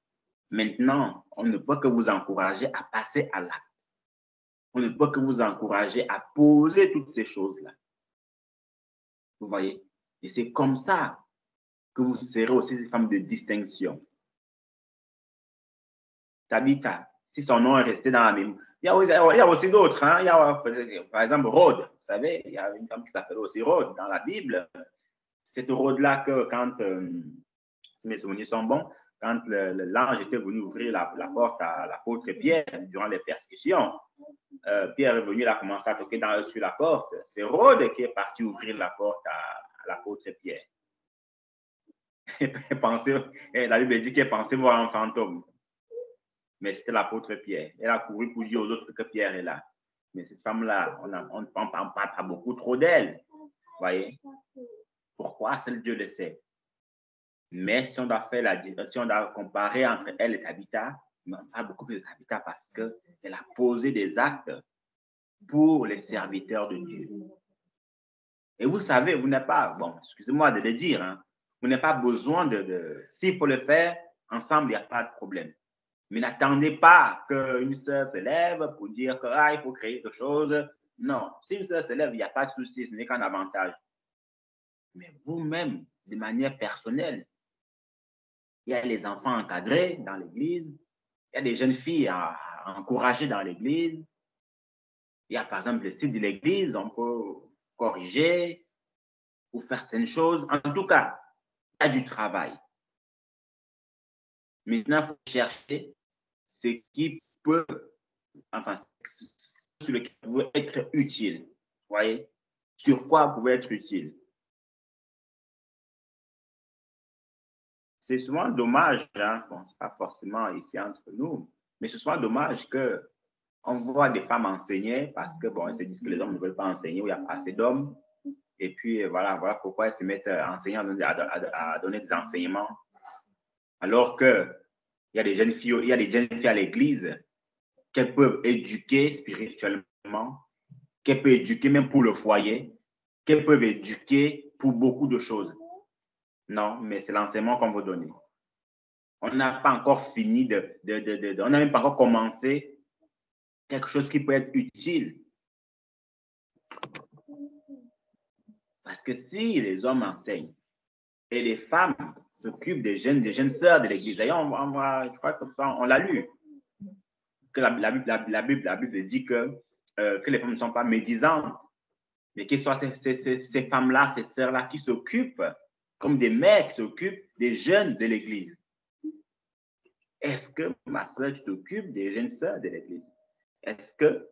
A: Maintenant, on ne peut que vous encourager à passer à l'acte. On ne peut que vous encourager à poser toutes ces choses-là. Vous voyez? Et c'est comme ça que vous serez aussi des femmes de distinction. Tabitha, si son nom est resté dans la mémoire. Il y a aussi d'autres. Hein? Il y a, par exemple, Rhodes. Vous savez, il y a une femme qui s'appelle aussi Rhodes dans la Bible. Cette Rhodes-là que quand, si mes souvenirs sont bons, quand l'ange était venu ouvrir la porte à l'apôtre Pierre durant les persécutions, Pierre est venu, il a commencé à toquer sur la porte. C'est Rhodes qui est parti ouvrir la porte à l'apôtre Pierre. La Bible dit qu'elle pensait voir un fantôme. Mais c'était l'apôtre Pierre. Elle a couru pour dire aux autres que Pierre est là. Mais cette femme-là, on ne parle pas beaucoup trop d'elle. Vous voyez? Pourquoi? Seul Dieu le sait. Mais si on doit si on doit comparer entre elle et Tabitha, on parle beaucoup plus de Tabitha parce qu'elle a posé des actes pour les serviteurs de Dieu. Et vous savez, vous n'avez pas, bon, excusez-moi de le dire, hein, vous n'avez pas besoin s'il faut le faire, ensemble, il n'y a pas de problème. Mais n'attendez pas qu'une sœur se lève pour dire qu'il faut créer quelque chose. Non, si une sœur se lève, il n'y a pas de souci, ce n'est qu'un avantage. Mais vous-même, de manière personnelle, il y a les enfants encadrés dans l'église, il y a des jeunes filles à encourager dans l'église. Il y a par exemple le site de l'église, on peut corriger ou faire certaines choses. En tout cas, il y a du travail. Maintenant, il faut chercher ce qui peut, enfin, sur lequel vous pouvez être utile. Vous voyez? Sur quoi vous pouvez être utile? C'est souvent dommage, hein? Bon, ce n'est pas forcément ici entre nous, mais c'est souvent dommage qu'on voit des femmes enseigner parce que, bon, elles se disent que les hommes ne veulent pas enseigner ou il n'y a pas assez d'hommes. Et puis, voilà pourquoi elles se mettent à enseigner, à donner des enseignements. Alors qu'il y a des jeunes filles, il y a des jeunes filles à l'église qu'elles peuvent éduquer spirituellement, qu'elles peuvent éduquer même pour le foyer, qu'elles peuvent éduquer pour beaucoup de choses. Non, mais c'est l'enseignement qu'on veut donner. On n'a pas encore fini on n'a même pas encore commencé quelque chose qui peut être utile. Parce que si les hommes enseignent et les femmes s'occupent des jeunes sœurs de l'église, d'ailleurs, je crois que on l'a lu, que la Bible dit que les femmes ne sont pas médisantes, mais que ce soit ces femmes-là, ces sœurs-là qui s'occupent, comme des mères qui s'occupent des jeunes de l'église. Est-ce que, ma sœur, tu t'occupes des jeunes sœurs de l'église? Est-ce que,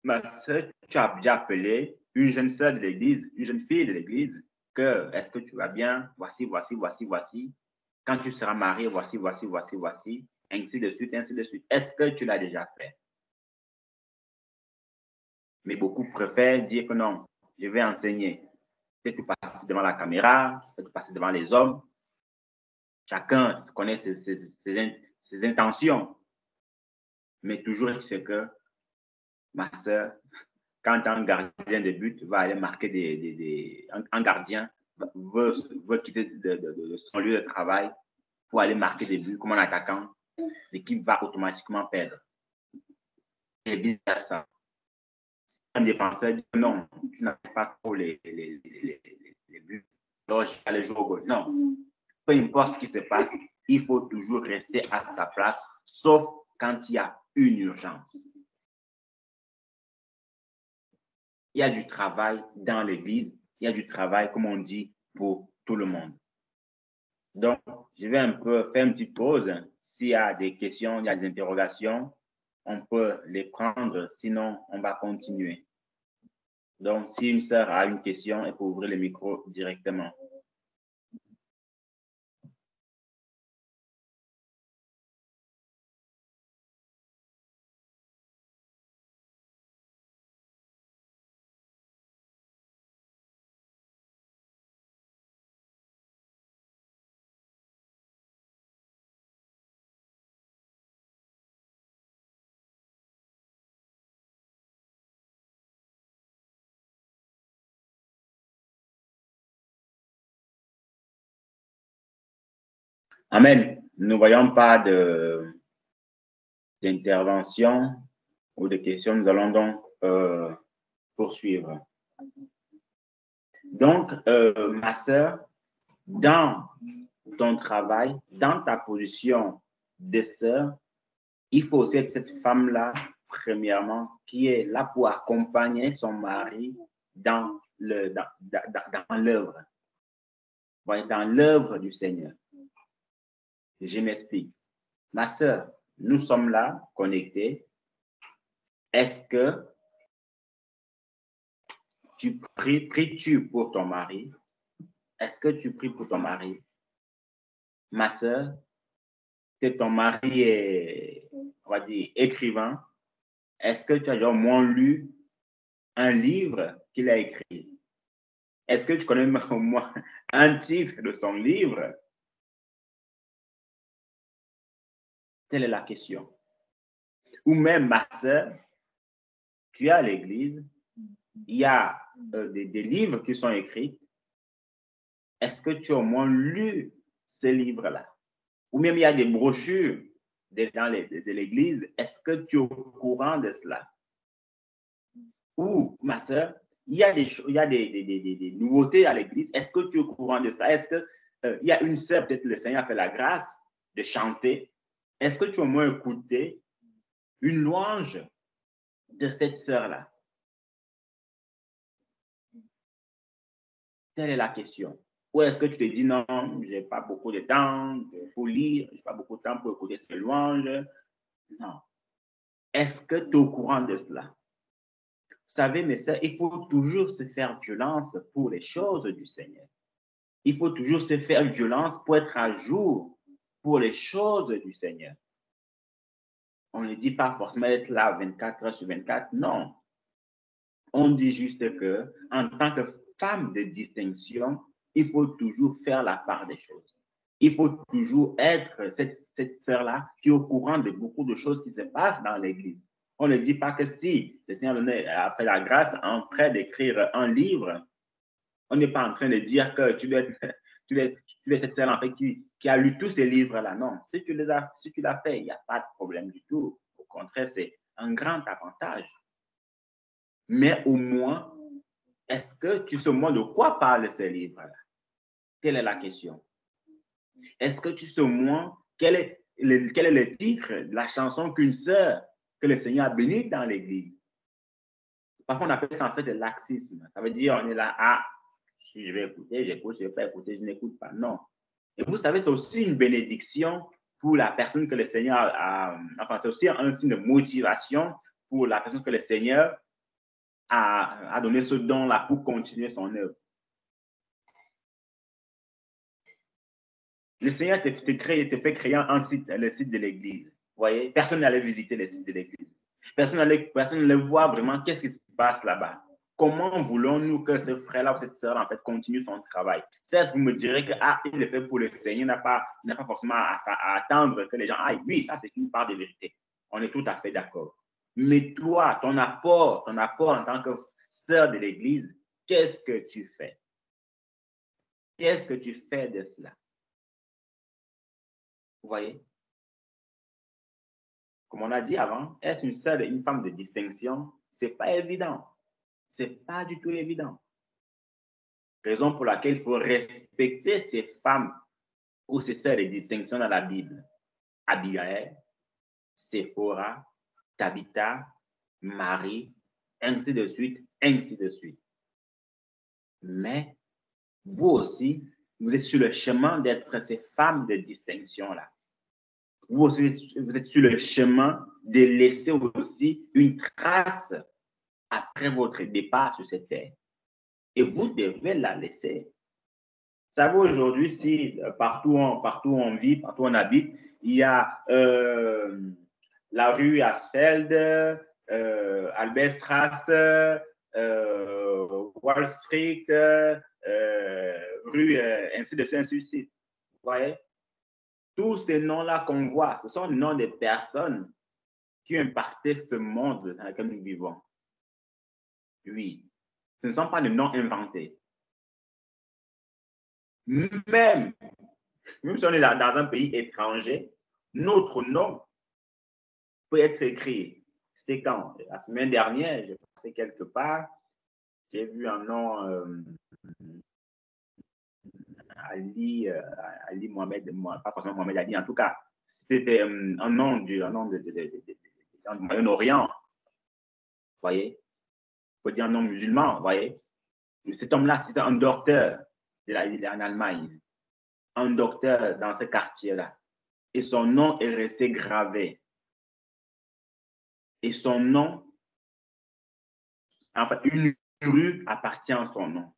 A: ma sœur, tu as déjà appelé une jeune sœur de l'église, une jeune fille de l'église, que est-ce que tu vas bien? Voici. Quand tu seras marié, voici, ainsi de suite, ainsi de suite. Est-ce que tu l'as déjà fait? Mais beaucoup préfèrent dire que non, je vais enseigner. Peut-être passer devant la caméra, peut-être passer devant les hommes. Chacun connaît ses intentions. Mais toujours, c'est que ma sœur, quand un gardien de but va aller marquer un gardien veut quitter de son lieu de travail pour aller marquer des buts comme un attaquant, l'équipe va automatiquement perdre. Et vice-versa. Si un défenseur dit non, tu n'as pas trop les buts, alors je vais aller jouer au goal. Non. Peu importe ce qui se passe, il faut toujours rester à sa place, sauf quand il y a une urgence. Il y a du travail dans l'église, il y a du travail, comme on dit, pour tout le monde. Donc, je vais un peu faire une petite pause. S'il y a des questions, il y a des interrogations, on peut les prendre, sinon on va continuer. Donc, si une sœur a une question, elle peut ouvrir le micro directement. Amen. nous ne voyons pas d'intervention ou de questions, nous allons donc poursuivre. Donc, ma sœur, dans ton travail, dans ta position de sœur, il faut aussi être cette femme-là, premièrement, qui est là pour accompagner son mari dans l'œuvre. Dans l'œuvre du Seigneur. Je m'explique. Ma sœur, nous sommes là, connectés. Est-ce que pries-tu pour ton mari? Est-ce que tu pries pour ton mari? Ma sœur, que ton mari est, on va dire, écrivain, est-ce que tu as au moins lu un livre qu'il a écrit? Est-ce que tu connais au moins un titre de son livre? Telle est la question. Ou même, ma sœur, tu es à l'église, il y a des livres qui sont écrits. Est-ce que tu as au moins lu ces livres-là? Ou même il y a des brochures de l'église. Est-ce que tu es au courant de cela? Ou, ma sœur, il y a des nouveautés à l'église. Est-ce que tu es au courant de cela? Est-ce qu'il y a une sœur, peut-être le Seigneur a fait la grâce de chanter. Est-ce que tu as au moins écouté une louange de cette sœur-là? Telle est la question. Ou est-ce que tu te dis non, je n'ai pas beaucoup de temps pour lire, je n'ai pas beaucoup de temps pour écouter ces louanges? Non. Est-ce que tu es au courant de cela? Vous savez, mes sœurs, il faut toujours se faire violence pour les choses du Seigneur. Il faut toujours se faire violence pour être à jour pour les choses du Seigneur. On ne dit pas forcément être là 24 heures sur 24, non. On dit juste que, en tant que femme de distinction, il faut toujours faire la part des choses. Il faut toujours être cette sœur-là qui est au courant de beaucoup de choses qui se passent dans l'Église. On ne dit pas que si le Seigneur a fait la grâce en train d'écrire un livre, on n'est pas en train de dire que tu es cette sœur en fait qui a lu tous ces livres-là. Non, si tu l'as fait, il n'y a pas de problème du tout. Au contraire, c'est un grand avantage. Mais au moins, est-ce que tu sais au moins de quoi parlent ces livres-là? Telle est la question. Est-ce que tu sais au moins quel est le titre de la chanson qu'une sœur que le Seigneur a bénie dans l'Église? Parfois, on appelle ça en fait de laxisme. Ça veut dire on est là, ah, si je vais écouter, j'écoute, je ne vais pas écouter, je n'écoute pas. Non. Et vous savez, c'est aussi une bénédiction pour la personne que le Seigneur a. Enfin, c'est aussi un signe de motivation pour la personne que le Seigneur a donné ce don-là pour continuer son œuvre. Le Seigneur te fait créer un site, le site de l'Église. Vous voyez, personne n'allait visiter le site de l'Église. Personne ne voit vraiment qu'est-ce qui se passe là-bas. Comment voulons-nous que ce frère-là ou cette sœur, en fait, continue son travail? Certes, vous me direz que il est fait pour le Seigneur, il n'a pas forcément à attendre que les gens aillent. Oui, ça, c'est une part de vérité. On est tout à fait d'accord. Mais toi, ton apport en tant que sœur de l'Église, qu'est-ce que tu fais? Qu'est-ce que tu fais de cela? Vous voyez? Comme on a dit avant, être une sœur, une femme de distinction, ce n'est pas évident. Ce n'est pas du tout évident. Raison pour laquelle il faut respecter ces femmes ou ces sœurs de distinction dans la Bible. Abigail, Séphora, Tabitha, Marie, ainsi de suite, ainsi de suite. Mais vous aussi, vous êtes sur le chemin d'être ces femmes de distinction-là. Vous êtes sur le chemin de laisser aussi une trace après votre départ sur cette terre. Et vous devez la laisser. Vous savez, aujourd'hui, si partout où on vit, partout où on habite, il y a la rue Asfeld, Albertstrasse, Wall Street, rue, ainsi de suite, ainsi de suite. Vous voyez? Tous ces noms-là qu'on voit, ce sont les noms des personnes qui ont impacté ce monde dans lequel nous vivons. Oui, ce ne sont pas des noms inventés. Même Même si on est dans un pays étranger, notre nom peut être écrit. C'était quand? La semaine dernière, j'ai passé quelque part, j'ai vu un nom Ali Mohamed, pas forcément Mohamed Ali, en tout cas, c'était un nom du Moyen-Orient, vous voyez? Il faut dire un nom musulman, vous voyez? Cet homme-là, c'était un docteur, il est en Allemagne, un docteur dans ce quartier-là. Et son nom est resté gravé. Et son nom, en fait, une rue appartient à son nom.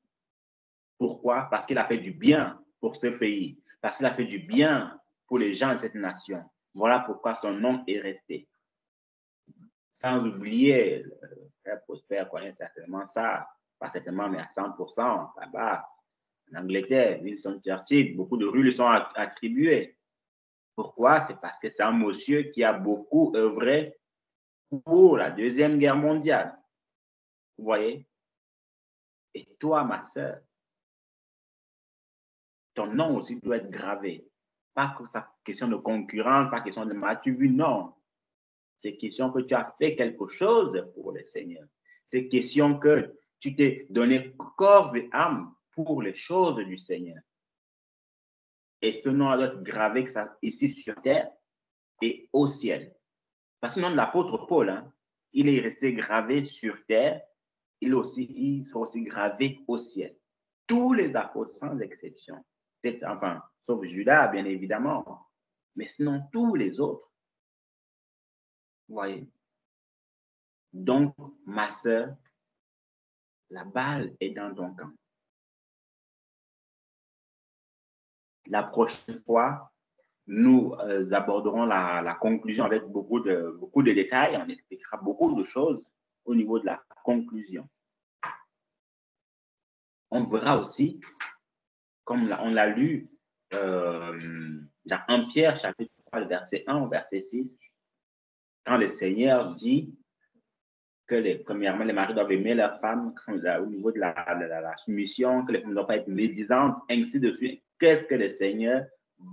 A: Pourquoi? Parce qu'il a fait du bien pour ce pays, parce qu'il a fait du bien pour les gens de cette nation. Voilà pourquoi son nom est resté. Sans oublier, le frère Prosper connaît certainement ça, pas certainement, mais à 100%, là-bas, en Angleterre, Winston Churchill, beaucoup de rues lui sont attribuées. Pourquoi? C'est parce que c'est un monsieur qui a beaucoup œuvré pour la Deuxième Guerre mondiale. Vous voyez? Et toi, ma sœur, ton nom aussi doit être gravé. Pas que ça question de concurrence, pas question de m'as-tu vu, non. C'est question que tu as fait quelque chose pour le Seigneur. C'est question que tu t'es donné corps et âme pour les choses du Seigneur. Et ce nom doit être gravé que ça, ici sur terre et au ciel. Parce que le nom de l'apôtre Paul, hein, il est resté gravé sur terre, il sera aussi gravé au ciel. Tous les apôtres, sans exception, enfin, sauf Judas, bien évidemment, mais sinon tous les autres. Vous voyez? Donc, ma sœur, la balle est dans ton camp. La prochaine fois, nous aborderons la conclusion avec beaucoup de détails. On expliquera beaucoup de choses au niveau de la conclusion. On verra aussi, comme on l'a lu dans 1 Pierre, chapitre 3, verset 1 au verset 6, quand le Seigneur dit que premièrement, les maris doivent aimer leurs femmes au niveau de la soumission, que les femmes ne doivent pas être médisantes, ainsi de suite. Qu'est-ce que le Seigneur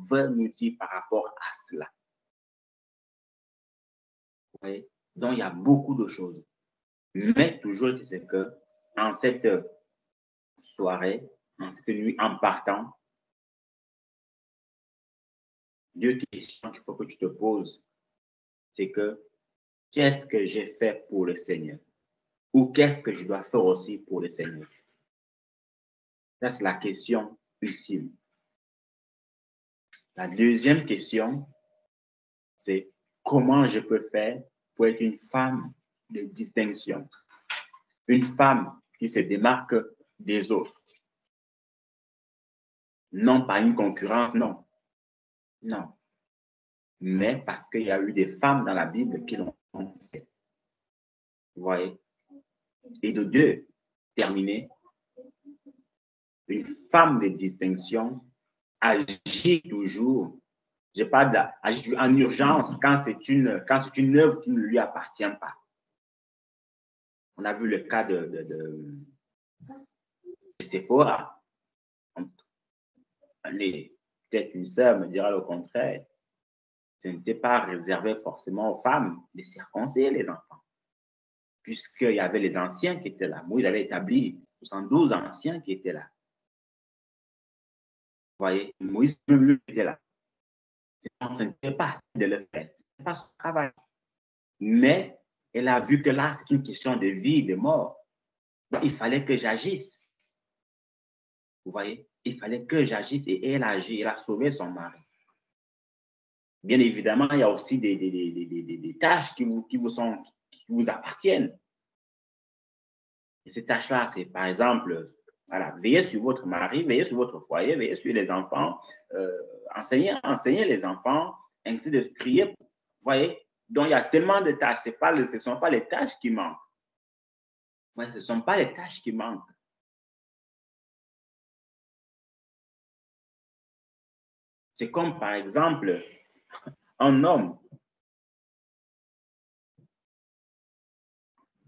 A: veut nous dire par rapport à cela? Oui. Donc, il y a beaucoup de choses. Mais toujours, c'est que en cette soirée, en cette nuit, en partant, deux questions qu'il faut que tu te poses, c'est que qu'est-ce que j'ai fait pour le Seigneur? Ou qu'est-ce que je dois faire aussi pour le Seigneur? Ça, c'est la question ultime. La deuxième question, c'est comment je peux faire pour être une femme de distinction, une femme qui se démarque des autres. Non pas une concurrence, non. Non. Mais parce qu'il y a eu des femmes dans la Bible qui l'ont fait. Vous voyez? Et de deux, terminer, une femme de distinction agit toujours, je parle agit en urgence quand c'est une œuvre qui ne lui appartient pas. On a vu le cas de Séphora. Peut-être une sœur me dira le contraire. Ce n'était pas réservé forcément aux femmes de circoncire les enfants, puisqu'il y avait les anciens qui étaient là. Moïse avait établi 72 anciens qui étaient là. Vous voyez, Moïse lui était là. Ce n'était pas de le faire, ce n'était pas son travail. Mais elle a vu que là, c'est une question de vie, de mort. Il fallait que j'agisse. Vous voyez, il fallait que j'agisse et elle a agi, elle a sauvé son mari. Bien évidemment, il y a aussi des tâches qui vous appartiennent. Et ces tâches-là, c'est par exemple, voilà, veillez sur votre mari, veillez sur votre foyer, veillez sur les enfants, enseignez les enfants, ainsi de prier. Vous voyez, donc il y a tellement de tâches. Ce ne sont pas les tâches qui manquent. Ouais, ce ne sont pas les tâches qui manquent. C'est comme, par exemple, un homme.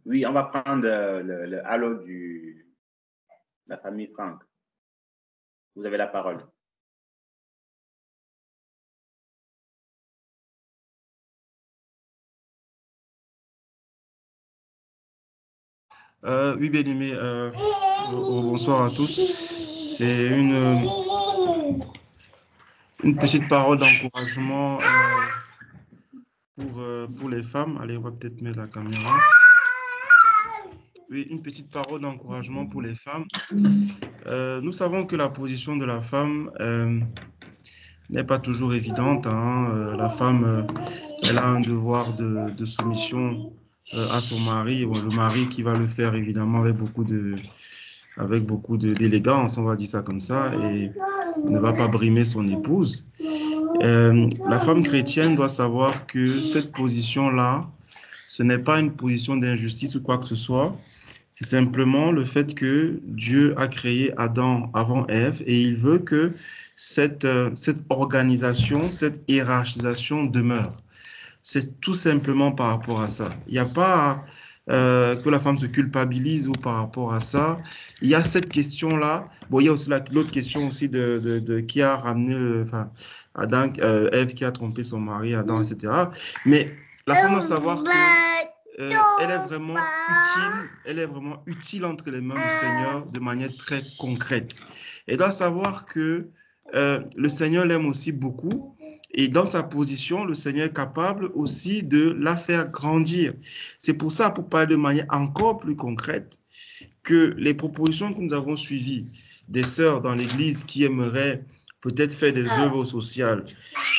A: Oui, on va prendre le halo de la famille Franck. Vous avez la parole.
F: Oui, bien-aimé, bonsoir à tous. C'est une petite parole d'encouragement pour les femmes. Allez, on va peut-être mettre la caméra. Oui, une petite parole d'encouragement pour les femmes. Nous savons que la position de la femme n'est pas toujours évidente, hein. La femme, elle a un devoir de soumission à son mari. Bon, le mari qui va le faire évidemment avec beaucoup d'élégance, on va dire ça comme ça, et ne va pas brimer son épouse. La femme chrétienne doit savoir que cette position-là, ce n'est pas une position d'injustice ou quoi que ce soit. C'est simplement le fait que Dieu a créé Adam avant Ève et il veut que cette organisation, cette hiérarchisation demeure. C'est tout simplement par rapport à ça. Il n'y a pas que la femme se culpabilise ou par rapport à ça. Il y a cette question-là. Bon, il y a aussi l'autre question aussi de qui a ramené, enfin, Adam, Ève qui a trompé son mari, Adam, etc. Mais la femme doit savoir que elle est vraiment utile entre les mains du Seigneur de manière très concrète. Elle doit savoir que le Seigneur l'aime aussi beaucoup et dans sa position, le Seigneur est capable aussi de la faire grandir. C'est pour ça, pour parler de manière encore plus concrète, que les propositions que nous avons suivies des sœurs dans l'Église qui aimeraient peut-être faire des œuvres sociales,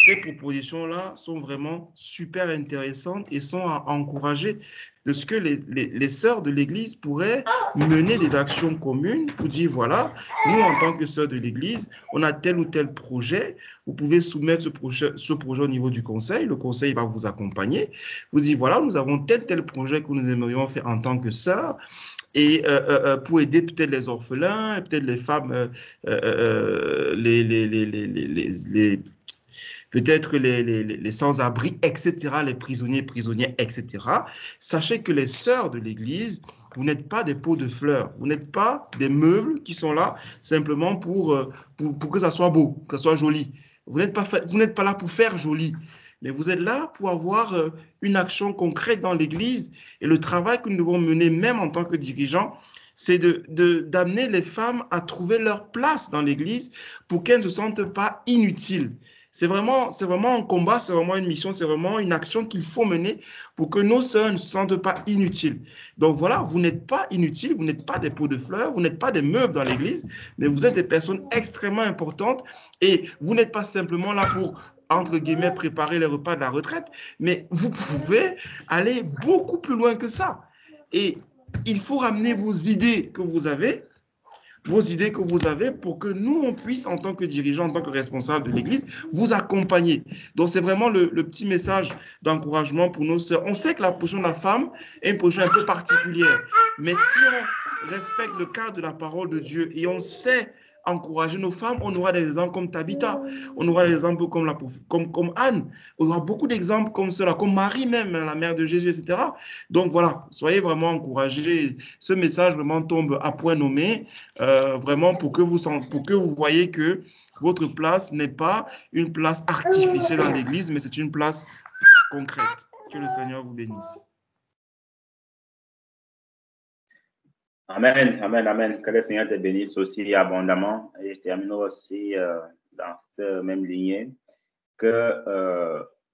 F: ces propositions-là sont vraiment super intéressantes et sont à encourager de ce que les sœurs de l'Église pourraient mener des actions communes pour dire, voilà, nous, en tant que sœurs de l'Église, on a tel ou tel projet, vous pouvez soumettre ce projet au niveau du conseil, le conseil va vous accompagner, vous dites, voilà, nous avons tel projet que nous aimerions faire en tant que sœurs, et pour aider peut-être les orphelins, peut-être les femmes, peut-être les sans-abri, etc., les prisonniers, prisonnières, etc. Sachez que les sœurs de l'Église, vous n'êtes pas des pots de fleurs, vous n'êtes pas des meubles qui sont là simplement pour que ça soit beau, que ça soit joli. Vous n'êtes pas là pour faire joli, mais vous êtes là pour avoir une action concrète dans l'Église. Et le travail que nous devons mener, même en tant que dirigeants, c'est d'amener les femmes à trouver leur place dans l'Église pour qu'elles ne se sentent pas inutiles. C'est vraiment un combat, c'est vraiment une mission, c'est vraiment une action qu'il faut mener pour que nos sœurs ne se sentent pas inutiles. Donc voilà, vous n'êtes pas inutiles, vous n'êtes pas des pots de fleurs, vous n'êtes pas des meubles dans l'Église, mais vous êtes des personnes extrêmement importantes et vous n'êtes pas simplement là pour, entre guillemets, préparer les repas de la retraite, mais vous pouvez aller beaucoup plus loin que ça. Et il faut ramener vos idées que vous avez pour que nous, on puisse, en tant que dirigeants, en tant que responsables de l'Église, vous accompagner. Donc, c'est vraiment le petit message d'encouragement pour nos sœurs. On sait que la position de la femme est une position un peu particulière, mais si on respecte le cadre de la parole de Dieu et on sait encourager nos femmes, on aura des exemples comme Tabitha, on aura des exemples comme Anne, on aura beaucoup d'exemples comme cela, comme Marie même, la mère de Jésus, etc. Donc voilà, soyez vraiment encouragés. Ce message vraiment tombe à point nommé, vraiment pour que vous voyez que votre place n'est pas une place artificielle dans l'Église, mais c'est une place concrète. Que le Seigneur vous bénisse.
A: Amen, amen, amen. Que le Seigneur te bénisse aussi abondamment. Et je termine aussi dans cette même lignée que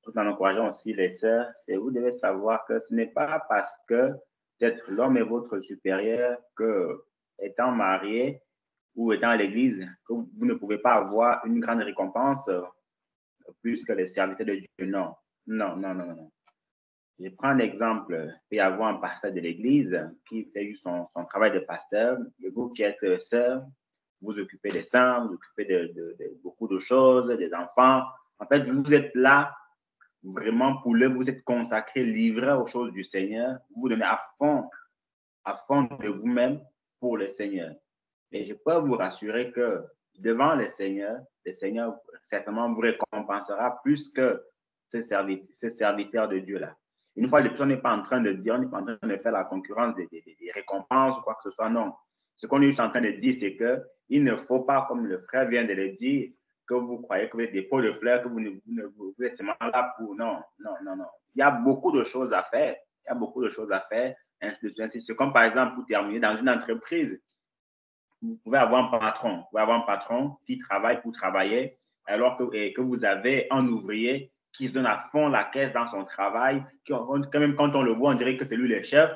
A: tout en encourageant aussi les sœurs, vous devez savoir que ce n'est pas parce que peut-être l'homme est votre supérieur que, étant marié ou étant à l'église, que vous ne pouvez pas avoir une grande récompense plus que les serviteurs de Dieu. Non, non, non, non, non. Je prends un exemple. Il peut y avoir un pasteur de l'église qui fait son travail de pasteur. Et vous qui êtes sœur, vous occupez des saints, vous occupez de beaucoup de choses, des enfants. En fait, vous êtes là vraiment pour l'œuvre, vous êtes consacré, livré aux choses du Seigneur. Vous vous donnez à fond de vous-même pour le Seigneur. Et je peux vous rassurer que devant le Seigneur certainement vous récompensera plus que ces serviteurs de Dieu-là. Une fois, les personnes n'est pas en train de dire, on n'est pas en train de faire la concurrence des récompenses ou quoi que ce soit, non. Ce qu'on est juste en train de dire, c'est qu'il ne faut pas, comme le frère vient de le dire, que vous croyez que vous êtes des pots de fleurs, que vous êtes seulement là pour... Non, non, non, non. Il y a beaucoup de choses à faire. Il y a beaucoup de choses à faire. ainsi de suite. C'est comme par exemple, pour terminer, dans une entreprise, vous pouvez avoir un patron qui travaille pour travailler, alors que vous avez un ouvrier qui se donne à fond la caisse dans son travail, quand même quand on le voit, on dirait que c'est lui le chef,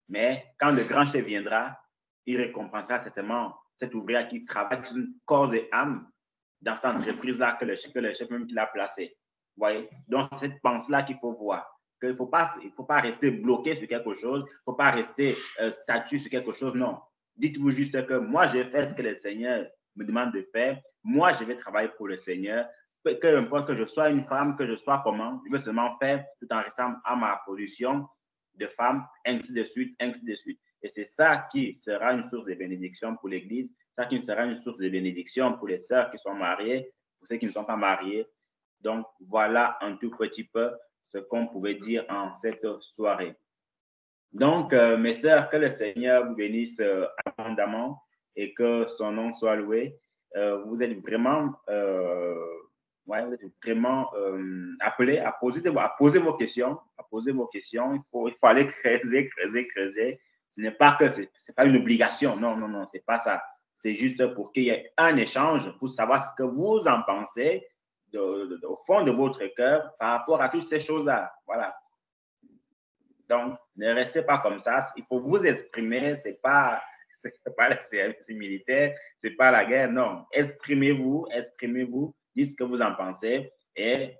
A: mais quand le grand chef viendra, il récompensera certainement cet ouvrier qui travaille corps et âme dans cette entreprise-là que le chef même l'a placé. Vous voyez? Donc, c'est cette pensée-là qu'il faut voir. Il ne faut pas rester bloqué sur quelque chose, il ne faut pas rester statut sur quelque chose, non. Dites-vous juste que moi, je fais ce que le Seigneur me demande de faire. Moi, je vais travailler pour le Seigneur. Peu importe que je sois une femme, que je sois comment, je veux seulement faire tout en restant à ma position de femme, ainsi de suite, ainsi de suite. Et c'est ça qui sera une source de bénédiction pour l'Église, ça qui sera une source de bénédiction pour les sœurs qui sont mariées, pour ceux qui ne sont pas mariés. Donc, voilà un tout petit peu ce qu'on pouvait dire en cette soirée. Donc, mes sœurs, que le Seigneur vous bénisse abondamment et que son nom soit loué. Vous êtes vraiment, appelés à poser vos questions. Il faut aller creuser. Ce n'est pas que c'est pas une obligation. Non, c'est pas ça. C'est juste pour qu'il y ait un échange pour savoir ce que vous en pensez au fond de votre cœur par rapport à toutes ces choses-là. Voilà. Donc, ne restez pas comme ça. Il faut vous exprimer. C'est pas le service militaire, c'est pas la guerre. Non, exprimez-vous. Dites ce que vous en pensez. Et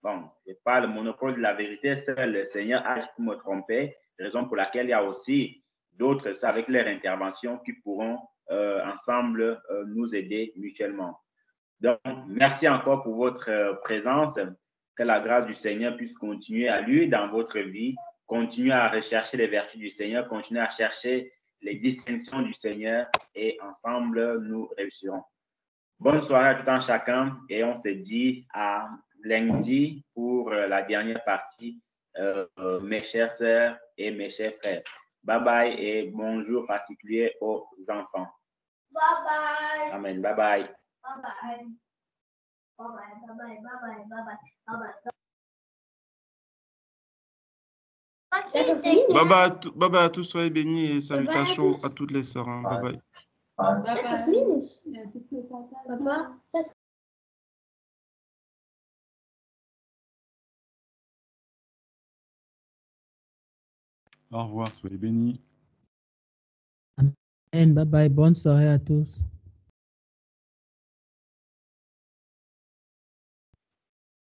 A: bon, je n'ai pas le monopole de la vérité. Seul le Seigneur a pour me tromper. Raison pour laquelle il y a aussi d'autres avec leur intervention qui pourront ensemble nous aider mutuellement. Donc, merci encore pour votre présence. Que la grâce du Seigneur puisse continuer à lui dans votre vie. Continuez à rechercher les vertus du Seigneur. Continuez à chercher les distinctions du Seigneur et ensemble, nous réussirons. Bonne soirée à tout un chacun et on se dit à lundi pour la dernière partie, mes chères sœurs et mes chers frères. Bye bye et bonjour particulier aux enfants.
G: Bye bye.
A: Amen. Bye bye.
G: Bye bye. Bye bye. Bye bye. Bye bye. Bye bye. Bye bye.
F: Bye bye à tous, soyez bénis et salutations à toutes les sœurs. Bye bye.
H: Au revoir, soyez bénis.
I: Amen. Bye bye. Bonne soirée à tous.